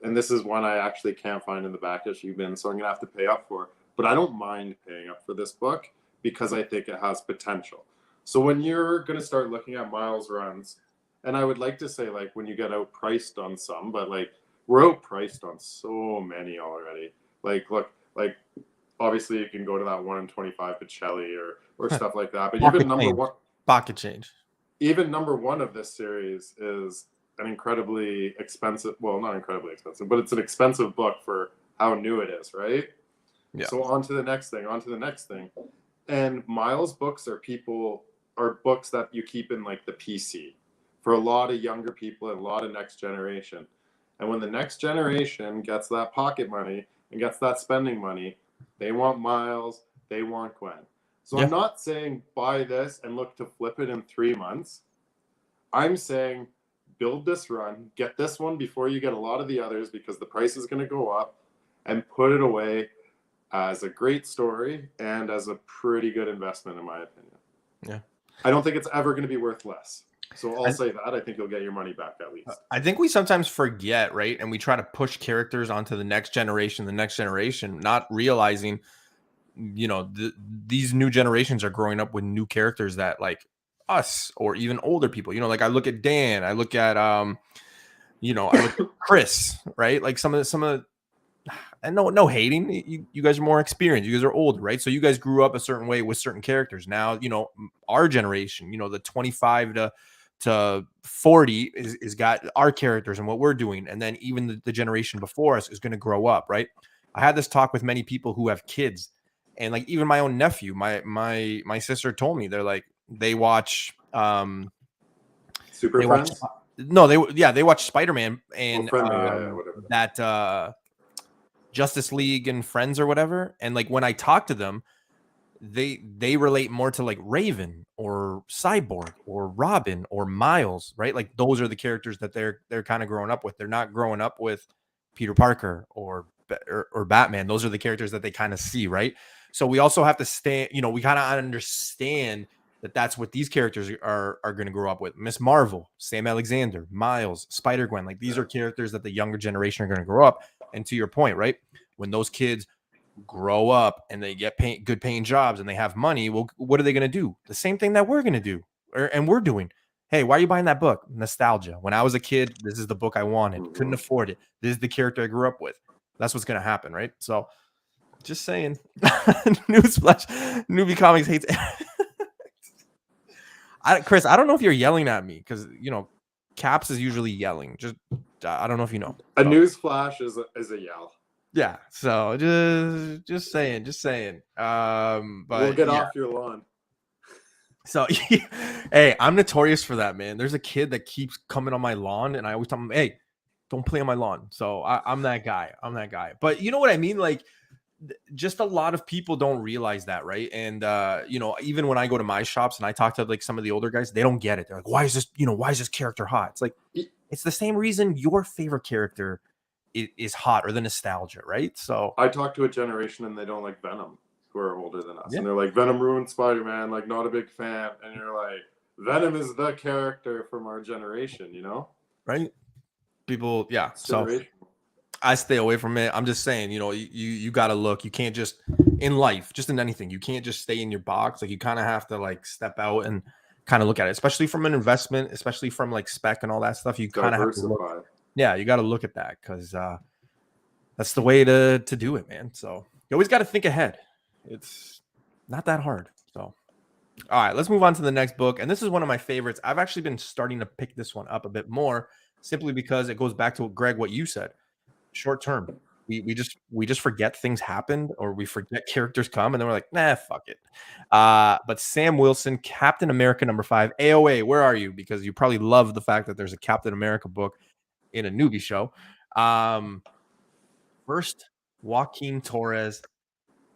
And this is one I actually can't find in the back issue bin, so I'm going to have to pay up for. But I don't mind paying up for this book because I think it has potential. So when you're going to start looking at Miles runs, and I would like to say, like, when you get outpriced on some, but, like, we're outpriced on so many already. Like, look, like, obviously you can go to that 1 in 25 Pacelli or stuff like that. But even number one... Pocket change. Even number 1 of this series is an incredibly expensive, well, not incredibly expensive, but it's an expensive book for how new it is, right? Yeah. So on to the next thing. And Miles books are books that you keep in, like, the PC for a lot of younger people and a lot of next generation. And when the next generation gets that pocket money and gets that spending money, they want Miles, they want Gwen. So I'm not saying buy this and look to flip it in 3 months. I'm saying build this run, get this one before you get a lot of the others because the price is going to go up, and put it away as a great story and as a pretty good investment, in my opinion. Yeah. I don't think it's ever going to be worth less. So I'll say that. I think you'll get your money back at least. I think we sometimes forget, right? And we try to push characters onto the next generation, not realizing, you know, these new generations are growing up with new characters that, like, us or even older people, you know, like I look at Dan, I look at you know, I look at Chris, right? Like some of and no hating, you guys are more experienced, you guys are older, right? So you guys grew up a certain way with certain characters. Now, you know, our generation, you know, the 25 to 40 is got our characters and what we're doing, and then even the generation before us is going to grow up, right? I had this talk with many people who have kids, and like even my own nephew, my sister told me, they're like, they watch Super Friends. They watch Spider-Man and whatever. That Justice League and Friends or whatever. And like when I talk to them, they relate more to like Raven or Cyborg or Robin or Miles, right? Like those are the characters that they're kind of growing up with. They're not growing up with Peter Parker or Batman. Those are the characters that they kind of see, right? So we also have to stand, you know, we kind of understand that that's what these characters are going to grow up with. Miss Marvel, Sam Alexander, Miles, Spider-Gwen, like these are characters that the younger generation are going to grow up. And to your point, right? When those kids grow up and they get good paying jobs and they have money, well, what are they going to do? The same thing that we're going to do, and we're doing. Hey, why are you buying that book? Nostalgia. When I was a kid, this is the book I wanted. Couldn't afford it. This is the character I grew up with. That's what's going to happen, right? So just saying. Newsflash. Newbie Comics hates Chris, I don't know if you're yelling at me because, you know, Caps is usually yelling. Just I don't know if you know. A newsflash is a yell. Yeah. So just saying. But we'll get yeah. off your lawn. So, hey, I'm notorious for that, man. There's a kid that keeps coming on my lawn, and I always tell him, "Hey, don't play on my lawn." So I'm that guy. But you know what I mean? Like, just a lot of people don't realize that, right? And even when I go to my shops and I talk to like some of the older guys, they don't get it. They're like, "Why is this character hot?" It's like, it's the same reason your favorite character is hot, or the nostalgia, right? So I talk to a generation and they don't like Venom, who are older than us, yeah. and they're like, Venom ruined Spider-Man, like not a big fan, and you're like, Venom is the character from our generation, Right? People, yeah. So I stay away from it. I'm just saying, you got to look. You can't just, in life, just in anything, you can't just stay in your box. Like, you kind of have to like step out and kind of look at it, especially from an investment, especially from like spec and all that stuff. You kind of have to look. Yeah, you got to look at that, because that's the way to do it, man. So you always got to think ahead. It's not that hard. So, all right, let's move on to the next book. And this is one of my favorites. I've actually been starting to pick this one up a bit more, simply because it goes back to, Greg, what you said. Short term. We just forget things happened, or we forget characters come, and then we're like, nah, fuck it. But Sam Wilson, Captain America #5. AOA, where are you? Because you probably love the fact that there's a Captain America book in a newbie show. First, Joaquin Torres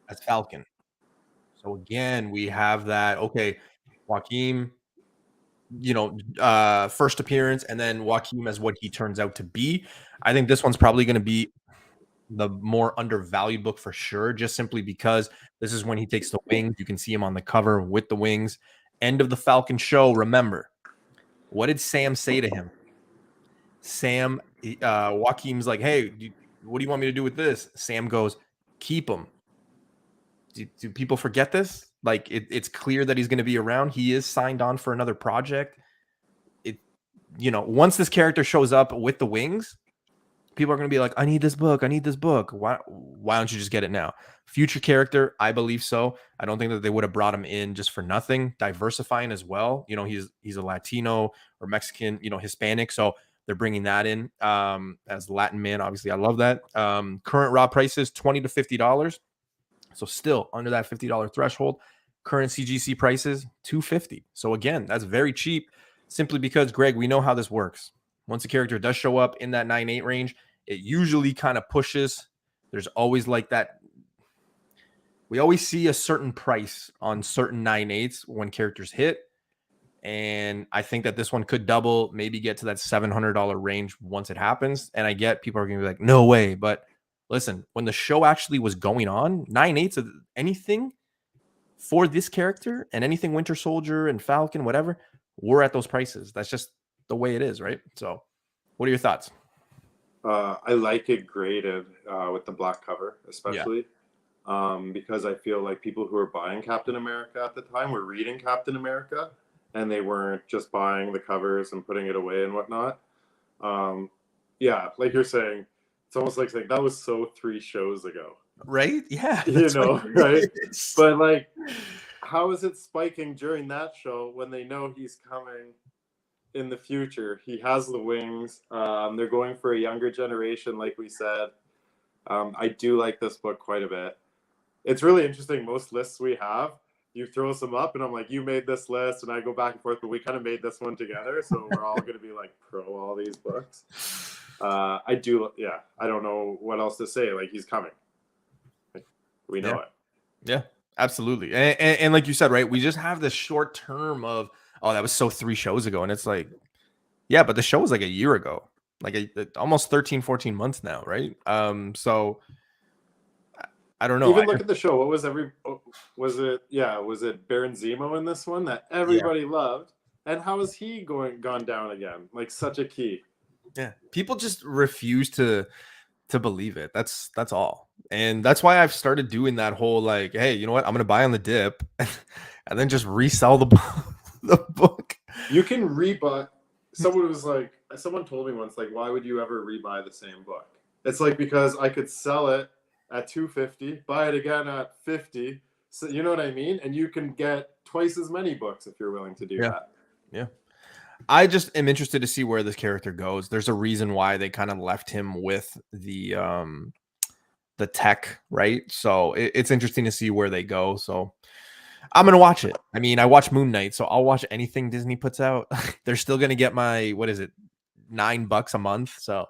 as Falcon. So again, we have that. Okay, Joaquin, first appearance, and then Joaquin as what he turns out to be. I think this one's probably going to be the more undervalued book for sure, just simply because this is when he takes the wings. You can see him on the cover with the wings. End of the Falcon show. Remember, what did Sam say to him? Joaquin's like, hey, what do you want me to do with this? Sam goes, keep him. Do people forget this? Like, it's clear that he's going to be around. He is signed on for another project. Once this character shows up with the wings, people are going to be like, I need this book. Why don't you just get it now? Future character, I believe so. I don't think that they would have brought him in just for nothing. Diversifying as well. He's a Latino or Mexican, Hispanic. So they're bringing that in as Latin man. Obviously, I love that. Current raw prices, $20 to $50. So still under that $50 threshold. Current CGC prices, $250. So again, that's very cheap, simply because, Greg, we know how this works. Once a character does show up in that 9.8 range, it usually kind of pushes. There's always like that. We always see a certain price on certain 9.8s when characters hit. And I think that this one could double, maybe get to that $700 range once it happens. And I get people are going to be like, no way. But listen, when the show actually was going on, 9.8s of anything for this character and anything Winter Soldier and Falcon, whatever, we're at those prices. That's just the way it is, right? So what are your thoughts? I like it graded with the black cover, especially because I feel like people who were buying Captain America at the time were reading Captain America, and they weren't just buying the covers and putting it away and whatnot. Yeah, like you're saying, it's almost like saying that was so 3 shows ago. Right? Yeah. Right? But like, how is it spiking during that show when they know he's coming in the future? He has the wings. They're going for a younger generation, like we said. I do like this book quite a bit. It's really interesting. Most lists we have, you throw some up, and I'm like, you made this list, and I go back and forth, but we kind of made this one together, so we're all going to be like pro all these books. I don't know what else to say. Like, he's coming. We know it. Yeah, absolutely. And like you said, right, we just have this short term of, oh, that was so 3 shows ago. And it's like, yeah, but the show was like a year ago, like almost 13, 14 months now, right? So I don't know. Even look at the show. What was was it Baron Zemo in this one that everybody loved? And how is he gone down again? Like, such a key. Yeah, people just refuse to believe it. That's all. And that's why I've started doing that whole, like, hey, you know what? I'm going to buy on the dip and then just resell the book. You can rebuy. Someone told me once, like, why would you ever rebuy the same book? It's like, because I could sell it at $250, buy it again at $50. So, you know what I mean? And you can get twice as many books if you're willing to do that. Yeah. I just am interested to see where this character goes. There's a reason why they kind of left him with the the tech, right? So it's interesting to see where they go. So I'm gonna watch it. I mean, I watch Moon Knight, so I'll watch anything Disney puts out. They're still gonna get my, what is it, $9 a month. So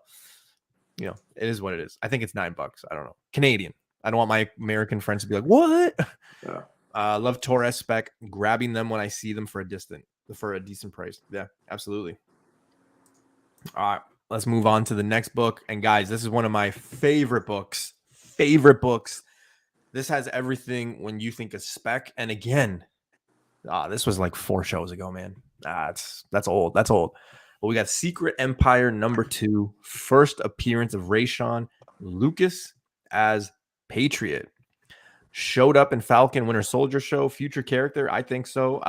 it is what it is. I think it's $9. I don't know, Canadian. I don't want my American friends to be like, what? Yeah. Love Torres spec, grabbing them when I see them for a decent price. Yeah, absolutely. All right, let's move on to the next book. And guys, this is one of my favorite books. This has everything when you think of spec. And again, this was like 4 shows ago, man. That's old. But we got Secret Empire #2, first appearance of Rayshawn Lucas as Patriot. Showed up in Falcon Winter Soldier show, future character. I think so.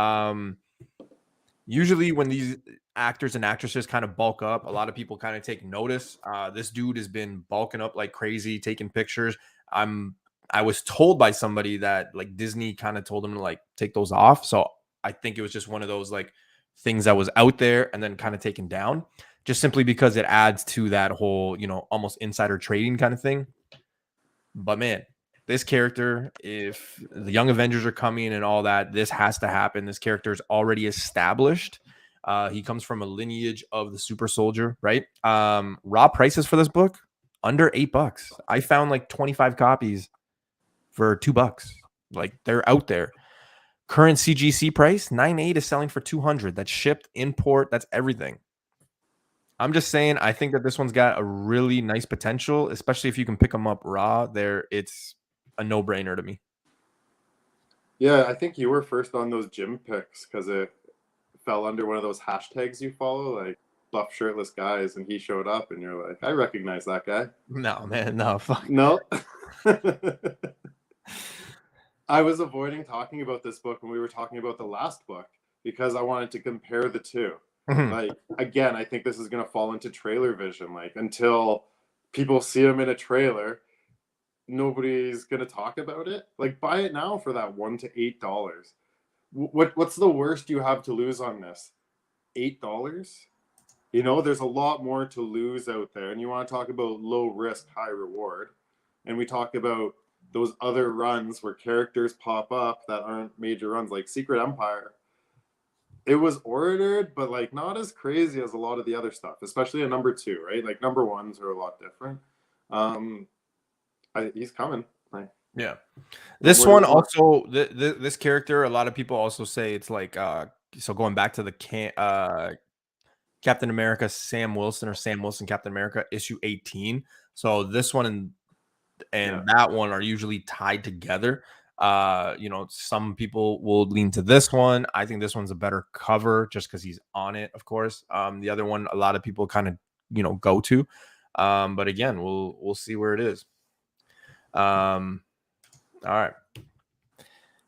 Usually when these actors and actresses kind of bulk up, a lot of people kind of take notice. This dude has been bulking up like crazy, taking pictures. I was told by somebody that like Disney kind of told him to like take those off. So I think it was just one of those like things that was out there and then kind of taken down, just simply because it adds to that whole, almost insider trading kind of thing. But man, this character, if the Young Avengers are coming and all that, this has to happen. This character is already established. He comes from a lineage of the super soldier, right? Raw prices for this book, under $8. I found like 25 copies for $2. Like, they're out there. Current CGC price, $9.8 is selling for $200. That's shipped, import, that's everything. I'm just saying, I think that this one's got a really nice potential, especially if you can pick them up raw. It's a no-brainer to me. Yeah, I think you were first on those gym picks because it fell under one of those hashtags you follow, like buff shirtless guys, and he showed up, and you're like, I recognize that guy. No, man, no, fuck. No. I was avoiding talking about this book when we were talking about the last book because I wanted to compare the two. Mm-hmm. Like, again, I think this is going to fall into trailer vision. Like, until people see him in a trailer, nobody's going to talk about it. Like, buy it now for that $1 to $8. What's the worst you have to lose on this? $8? There's a lot more to lose out there. And you want to talk about low risk, high reward. And we talk about those other runs where characters pop up that aren't major runs, like Secret Empire. It was ordered, but like not as crazy as a lot of the other stuff, especially a #2, right? Like #1s are a lot different. He's coming. Yeah. This one also, this character, a lot of people also say it's like, so going back to the Captain America Sam Wilson, or Sam Wilson Captain America issue 18. So this one and that one are usually tied together. Some people will lean to this one. I think this one's a better cover just because he's on it, of course. The other one, a lot of people kind of go to. But again, we'll see where it is. All right.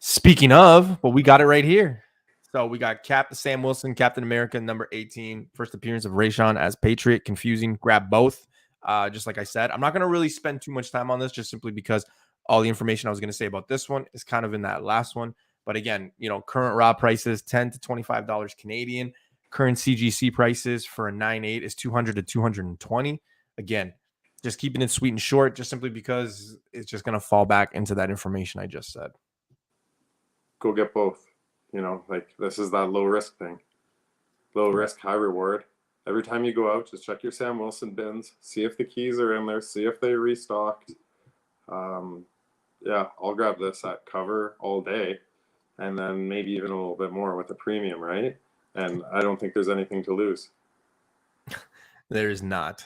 Speaking of, well, we got it right here. So we got Sam Wilson, Captain America, #18, first appearance of Rayshawn as Patriot. Confusing. Grab both. Just like I said, I'm not going to really spend too much time on this, just simply because all the information I was going to say about this one is kind of in that last one. But again, current raw prices, $10 to $25 Canadian. Current CGC prices for a 9.8 is $200 to $220. Again, just keeping it sweet and short, just simply because it's just going to fall back into that information I just said. Go get both. Like, this is that low risk thing. Low risk, high reward. Every time you go out, just check your Sam Wilson bins, see if the keys are in there, see if they restocked. I'll grab this at cover all day, and then maybe even a little bit more with the premium, right? And I don't think there's anything to lose. There is not.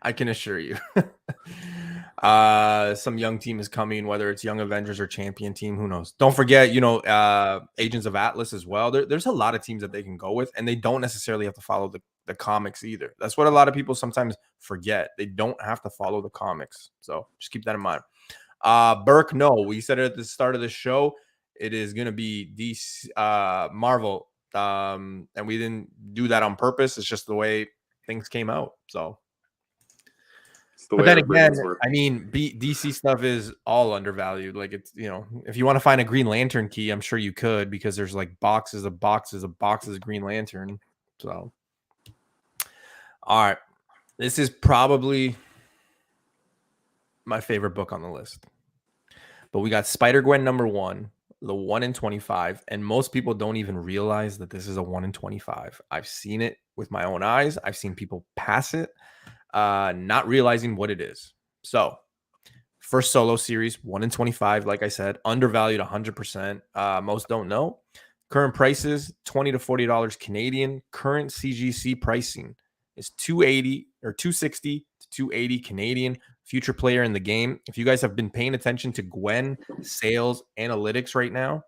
I can assure you. Some young team is coming, whether it's Young Avengers or Champion Team, who knows? Don't forget, Agents of Atlas as well. There's a lot of teams that they can go with, and they don't necessarily have to follow the comics either. That's what a lot of people sometimes forget. They don't have to follow the comics. So just keep that in mind. Burke, no, we said it at the start of the show. It is going to be DC, Marvel. And we didn't do that on purpose. It's just the way things came out. So, but then again, I mean, DC stuff is all undervalued. Like, it's, if you want to find a Green Lantern key, I'm sure you could, because there's like boxes of Green Lantern. So, all right, this is probably my favorite book on the list. But we got Spider-Gwen #1, the 1 in 25, and most people don't even realize that this is a 1 in 25. I've seen it with my own eyes. I've seen people pass it, not realizing what it is. So, first solo series, 1 in 25, like I said, undervalued 100%. Most don't know. Current prices, $20 to $40 Canadian. Current CGC pricing is $280 or $260 to $280 Canadian. Future player in the game. If you guys have been paying attention to Gwen sales analytics right now,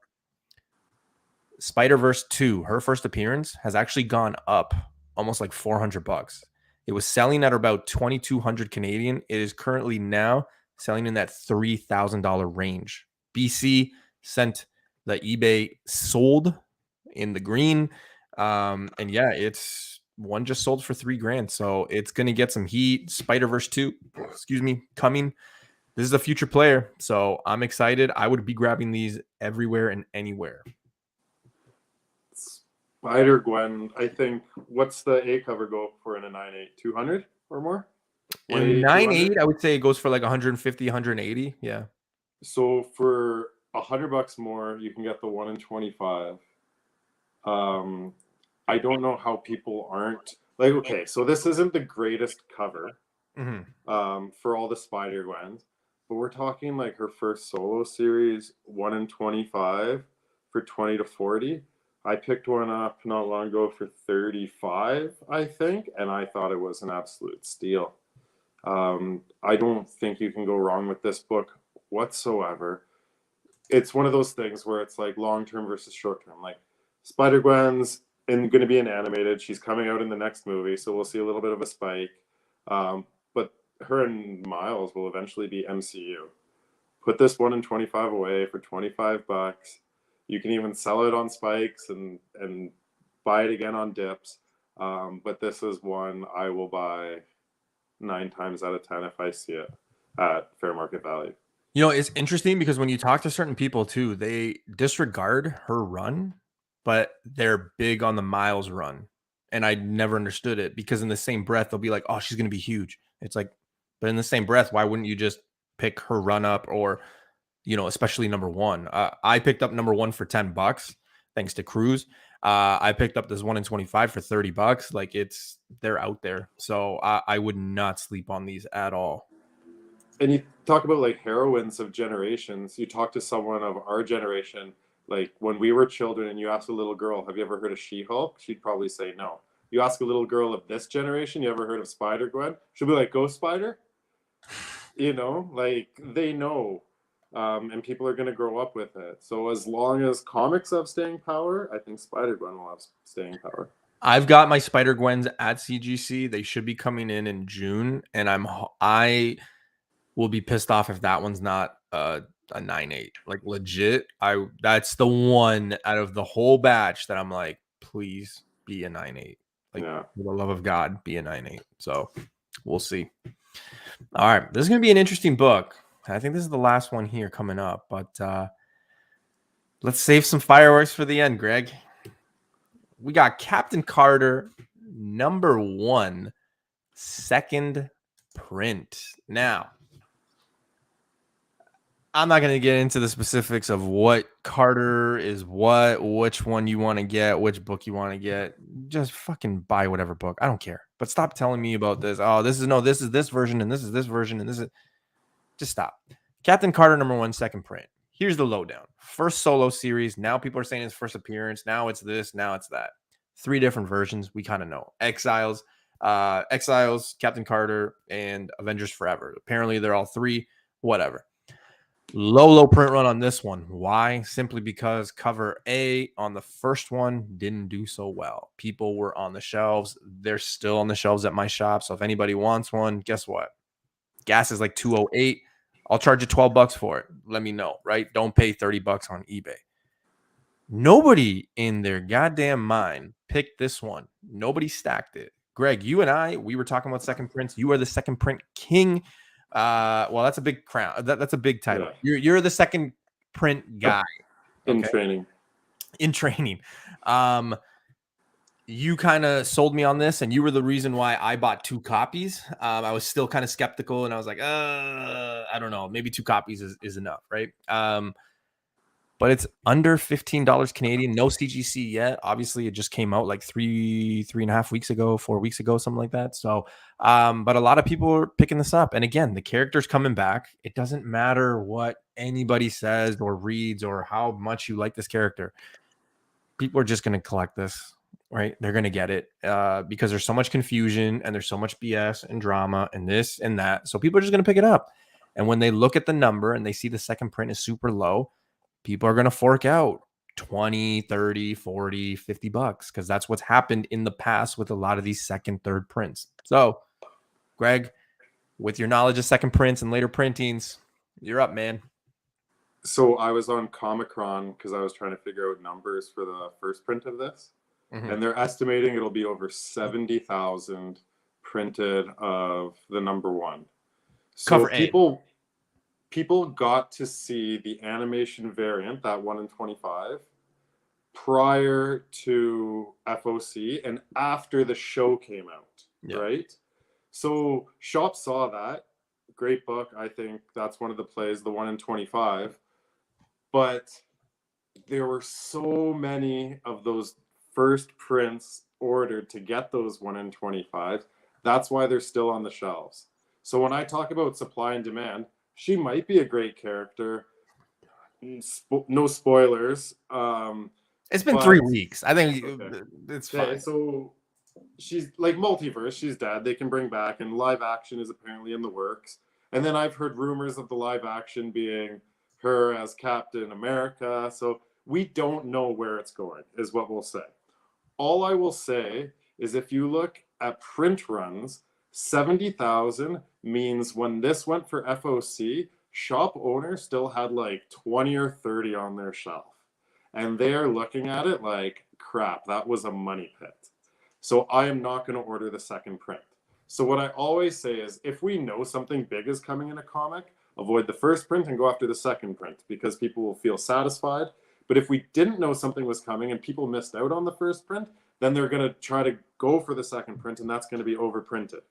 Spider-Verse 2, her first appearance, has actually gone up almost like $400. It was selling at about 2,200 Canadian. It is currently now selling in that $3,000 range. BC sent the eBay sold in the green. And yeah, it's one just sold for $3,000. So it's going to get some heat. Spider-Verse 2, coming. This is a future player. So I'm excited. I would be grabbing these everywhere and anywhere. Spider-Gwen, I think, what's the A cover go for in a 9.8? 200 or more? In 9.8, I would say it goes for like 150, 180. Yeah. So for $100 more, you can get the 1 in 25. I don't know how people aren't like, okay, so this isn't the greatest cover for all the Spider-Gwens, but we're talking like her first solo series, 1 in 25 for 20 to 40. I picked one up not long ago for 35, I think, and I thought it was an absolute steal. I don't think you can go wrong with this book whatsoever. It's one of those things where it's like long-term versus short-term. Like Spider-Gwen's going to be an animated. She's coming out in the next movie, so we'll see a little bit of a spike. But her and Miles will eventually be MCU. Put this 1 in 25 away for $25. You can even sell it on spikes and buy it again on dips. But this is one I will buy 9 times out of 10 if I see it at fair market value. You know, it's interesting because when you talk to certain people too, they disregard her run, but they're big on the Miles run. And I never understood it because in the same breath, they'll be like, oh, she's going to be huge. It's like, but in the same breath, why wouldn't you just pick her run up or, you know, especially #1? I picked up #1 for $10 thanks to Cruz. I picked up this 1 in 25 for $30. Like they're out there. So I would not sleep on these at all. And you talk about like heroines of generations. You talk to someone of our generation, like when we were children, and you ask a little girl, have you ever heard of She-Hulk? She'd probably say no. You ask a little girl of this generation, you ever heard of Spider-Gwen? She'll be like, Ghost Spider? You know, like they know. And people are going to grow up with it. So as long as comics have staying power, I think Spider-Gwen will have staying power. I've got my Spider-Gwens at CGC. They should be coming in June, and I will be pissed off if that one's not a 9.8. Like legit, that's the one out of the whole batch that I'm like, please be a 9.8. Like for the love of God, be a 9.8. So we'll see. All right, this is gonna be an interesting book. I think this is the last one here coming up, but let's save some fireworks for the end, Greg. We got Captain Carter #1, second print. Now, I'm not going to get into the specifics of what Carter is which one you want to get, which book you want to get. Just fucking buy whatever book. I don't care. But stop telling me about this. Oh, this is this version, and this is this version, and this is... Just stop. Captain Carter #1, second print. Here's the lowdown. First solo series. Now people are saying it's first appearance. Now it's this. Now it's that. 3 different versions. We kind of know. Exiles, Captain Carter, and Avengers Forever. Apparently they're all 3. Whatever. Low print run on this one. Why? Simply because cover A on the first one didn't do so well. People were on the shelves. They're still on the shelves at my shop. So if anybody wants one, guess what? Gas is like $2.08. I'll charge you $12 for it. Let me know, right? Don't pay $30 on eBay. Nobody in their goddamn mind picked this one. Nobody stacked it. Greg, you and I, we were talking about second prints. You are the second print king. Well, that's a big crown. That's a big title. Yeah. You're the second print guy in training. In training. you kind of sold me on this, and you were the reason why I bought 2 copies. I was still kind of skeptical, and I was like, I don't know, maybe 2 copies is enough, right? But it's under $15 Canadian, no CGC yet. Obviously, it just came out like 3.5 weeks ago, 4 weeks ago, something like that. So, but a lot of people are picking this up. And again, the character's coming back. It doesn't matter what anybody says or reads or how much you like this character. People are just going to collect this, right? They're going to get it because there's so much confusion and there's so much BS and drama and this and that. So people are just going to pick it up. And when they look at the number and they see the second print is super low, people are going to fork out 20, 30, 40, 50 bucks because that's what's happened in the past with a lot of these second, third prints. So, Greg, with your knowledge of second prints and later printings, you're up, man. So I was on Comic-Con because I was trying to figure out numbers for the first print of this. Mm-hmm. And they're estimating it'll be over 70,000 printed of the number 1. So Cover A. People got to see the animation variant, that 1 in 25, prior to FOC and after the show came out, right? So Shop saw that. Great book. I think that's one of the plays, the 1 in 25. But there were so many of those first prints ordered to get those 1 in 25. That's why they're still on the shelves. So when I talk about supply and demand, she might be a great character. No spoilers. It's been 3 weeks. I think it's fine. Okay, so she's like multiverse. She's dead. They can bring back, and live action is apparently in the works. And then I've heard rumors of the live action being her as Captain America. So we don't know where it's going, is what we'll say. All I will say is if you look at print runs, 70,000 means when this went for FOC, shop owners still had like 20 or 30 on their shelf. And they're looking at it like, crap, that was a money pit. So I am not going to order the second print. So what I always say is if we know something big is coming in a comic, avoid the first print and go after the second print because people will feel satisfied. But if we didn't know something was coming and people missed out on the first print, then they're going to try to go for the second print and that's going to be overprinted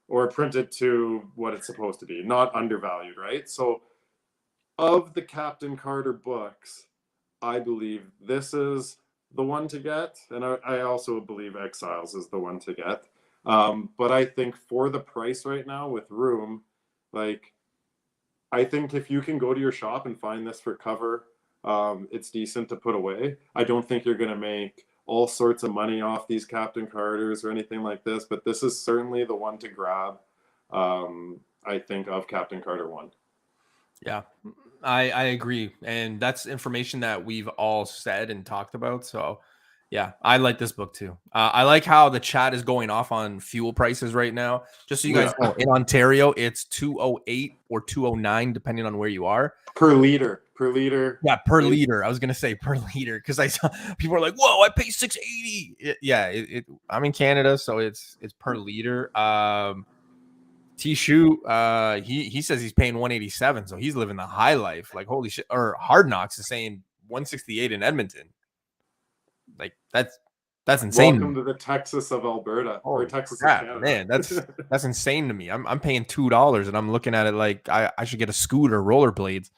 or printed to what it's supposed to be, not undervalued, right? So of the Captain Carter books, I believe this is the one to get. And I also believe Exiles is the one to get. But I think for the price right now with room, like, I think if you can go to your shop and find this for cover, it's decent to put away. I don't think you're going to make all sorts of money off these Captain Carters or anything like this, but this is certainly the one to grab, I think, of Captain Carter 1. Yeah, I agree. And that's information that we've all said and talked about. So, yeah, I like this book too. I like how the chat is going off on fuel prices right now. Just so you guys know, in Ontario, it's 208 or 209, depending on where you are. Per liter. Yeah, per liter. I was gonna say per liter because I saw people are like, "Whoa, I pay $6.80." I'm in Canada, so it's per liter. Tishu, he says he's paying $187, so he's living the high life. Like holy shit! Or Hard Knocks is saying $168 in Edmonton. Like that's insane. Welcome to the Texas of Alberta or Texas of Canada. Man, that's insane to me. I'm paying $2 and I'm looking at it like I should get a scooter, rollerblades.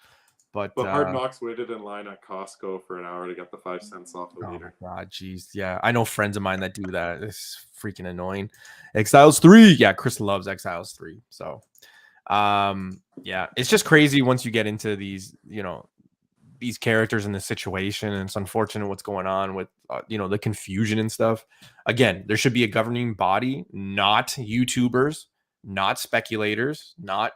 But Hard Knocks waited in line at Costco for an hour to get the 5 cents off the liter. Oh god, jeez, yeah, I know friends of mine that do that. It's freaking annoying. Exiles 3, yeah, Chris loves Exiles 3. So, yeah, it's just crazy once you get into these, these characters in the situation, and it's unfortunate what's going on with the confusion and stuff. Again, there should be a governing body, not YouTubers, not speculators, not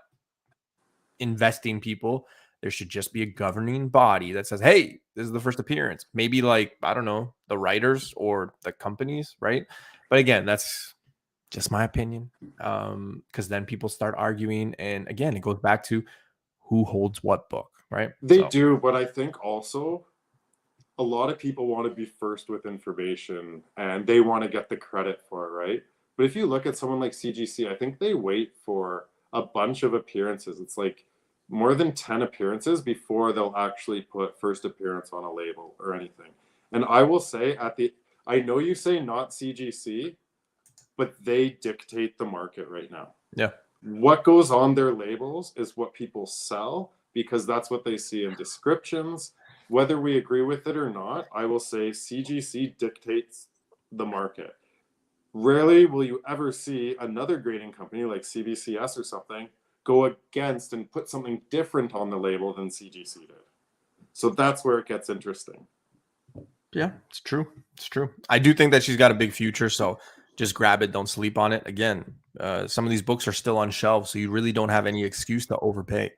investing people. There should just be a governing body that says, hey, this is the first appearance. Maybe like, I don't know, the writers or the companies, right? But again, that's just my opinion. Because then people start arguing. And again, it goes back to who holds what book, right? They do, but I think also a lot of people want to be first with information and they want to get the credit for it, right? But if you look at someone like CGC, I think they wait for a bunch of appearances. It's like more than 10 appearances before they'll actually put first appearance on a label or anything. And I will say I know you say not CGC, but they dictate the market right now. Yeah. What goes on their labels is what people sell, because that's what they see in descriptions. Whether we agree with it or not, I will say CGC dictates the market. Rarely will you ever see another grading company like CBCS or something go against and put something different on the label than CGC did. So that's where it gets interesting. Yeah, it's true. It's true. I do think that she's got a big future, so just grab it. Don't sleep on it. Again, some of these books are still on shelves, so you really don't have any excuse to overpay.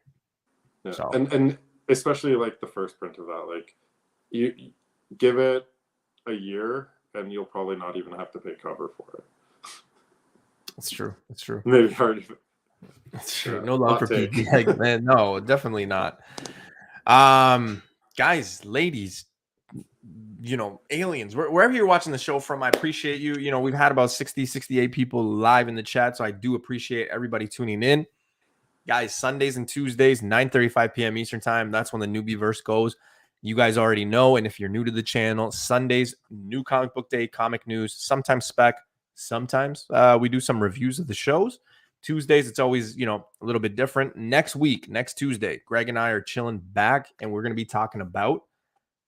Yeah. So. And especially like the first print of that, like you give it a year and you'll probably not even have to pay cover for it. It's true. It's true. Maybe hard. It's true. No love for PPX, man. No, definitely not. Guys, ladies, aliens, wherever you're watching the show from, I appreciate you. We've had about 68 people live in the chat, so I do appreciate everybody tuning in. Guys, Sundays and Tuesdays, 9:35 p.m. Eastern time. That's when the newbie verse goes. You guys already know. And if you're new to the channel, Sundays, new comic book day, comic news, sometimes spec, sometimes we do some reviews of the shows. Tuesdays, it's always, a little bit different. Next Tuesday, Greg and I are chilling back, and we're going to be talking about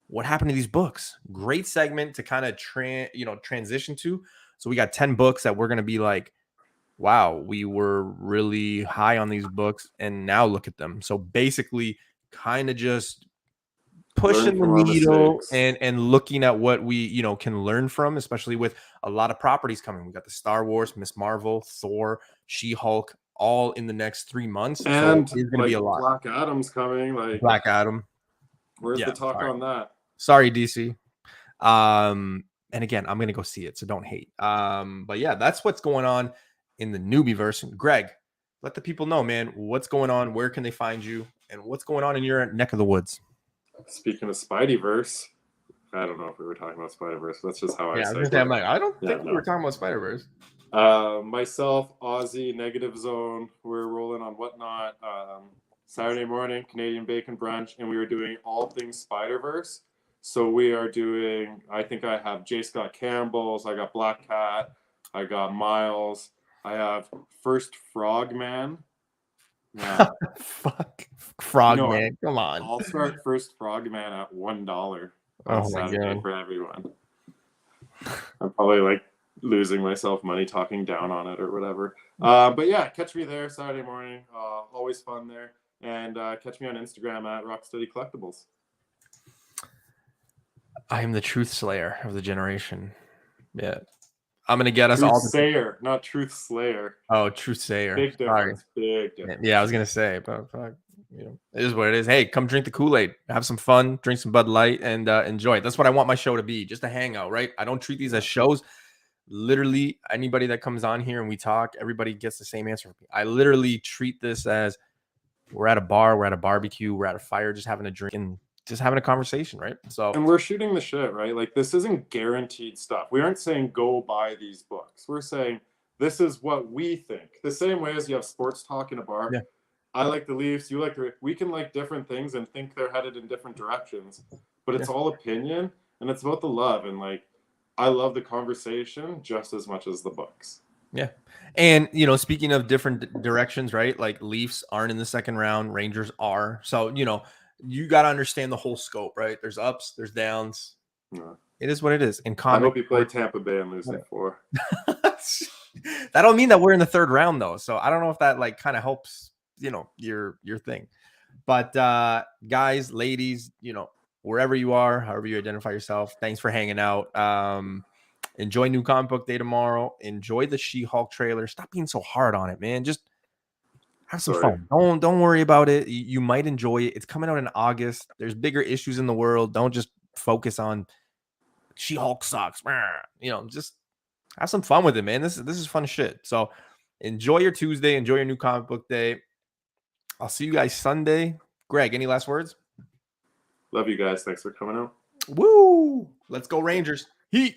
what happened to these books. Great segment to kind of transition to. So we got 10 books that we're going to be like, wow, we were really high on these books, and now look at them. So basically, kind of just pushing the needle and looking at what we can learn from, especially with a lot of properties coming. We got the Star Wars, Miss Marvel, Thor, She-Hulk, all in the next 3 months. And so it's gonna be a lot. Black Adam's coming. Like Black Adam. Where's the talk on that? Sorry, DC. And again, I'm gonna go see it, so don't hate. But yeah, that's what's going on in the newbie version. Greg, let the people know, man, what's going on, where can they find you, and what's going on in your neck of the woods. Speaking of Spideyverse, I don't know if we were talking about Spider-Verse. That's just how I say it. I don't think we were talking about Spider-Verse. Myself, Aussie, Negative Zone, we're rolling on Whatnot. Saturday morning, Canadian Bacon Brunch, and we were doing all things Spider-Verse. So we are doing, I think I have J. Scott Campbell's, I got Black Cat, I got Miles, I have First Frogman. Yeah. Fuck. Frogman, come on. I'll start First Frogman at $1 on Saturday for everyone. I'm probably losing myself money talking down on it or whatever. But yeah, catch me there Saturday morning. Always fun there. And catch me on Instagram at Rocksteady Collectibles. I am the truth slayer of the generation. Yeah. I'm going to get us Truth all. Sayer, not Truth Slayer. Oh, Truth Sayer. Big difference. Big difference. Yeah, I was going to say, but it is what it is. Hey, come drink the Kool-Aid. Have some fun. Drink some Bud Light and enjoy it. That's what I want my show to be. Just a hangout, right? I don't treat these as shows. Literally, anybody that comes on here and we talk, everybody gets the same answer. I literally treat this as we're at a bar, we're at a barbecue, we're at a fire, just having a drink and just having a conversation, right? So, and we're shooting the shit, right? This isn't guaranteed stuff. We aren't saying go buy these books. We're saying this is what we think. The same way as you have sports talk in a bar. Yeah. I like the Leafs, you like we can like different things and think they're headed in different directions, but it's all opinion and it's about the love. And I love the conversation just as much as the books. Yeah. And, speaking of different directions, right? Leafs aren't in the second round, Rangers are. So, you got to understand the whole scope, right? There's ups, there's downs. Yeah. It is what it is. In comic, I hope you play Tampa Bay and lose it 4. That don't mean that we're in the third round, though. So I don't know if that kind of helps, your thing. But guys, ladies, wherever you are, however you identify yourself, thanks for hanging out. Enjoy New Comic Book Day tomorrow. Enjoy the She-Hulk trailer. Stop being so hard on it, man. Just have some fun. Don't worry about it. You might enjoy it. It's coming out in August. There's bigger issues in the world. Don't just focus on She-Hulk sucks. Just have some fun with it, man. This is fun shit. So enjoy your Tuesday. Enjoy your New Comic Book Day. I'll see you guys Sunday. Greg, any last words? Love you guys. Thanks for coming out. Woo! Let's go Rangers. Heat.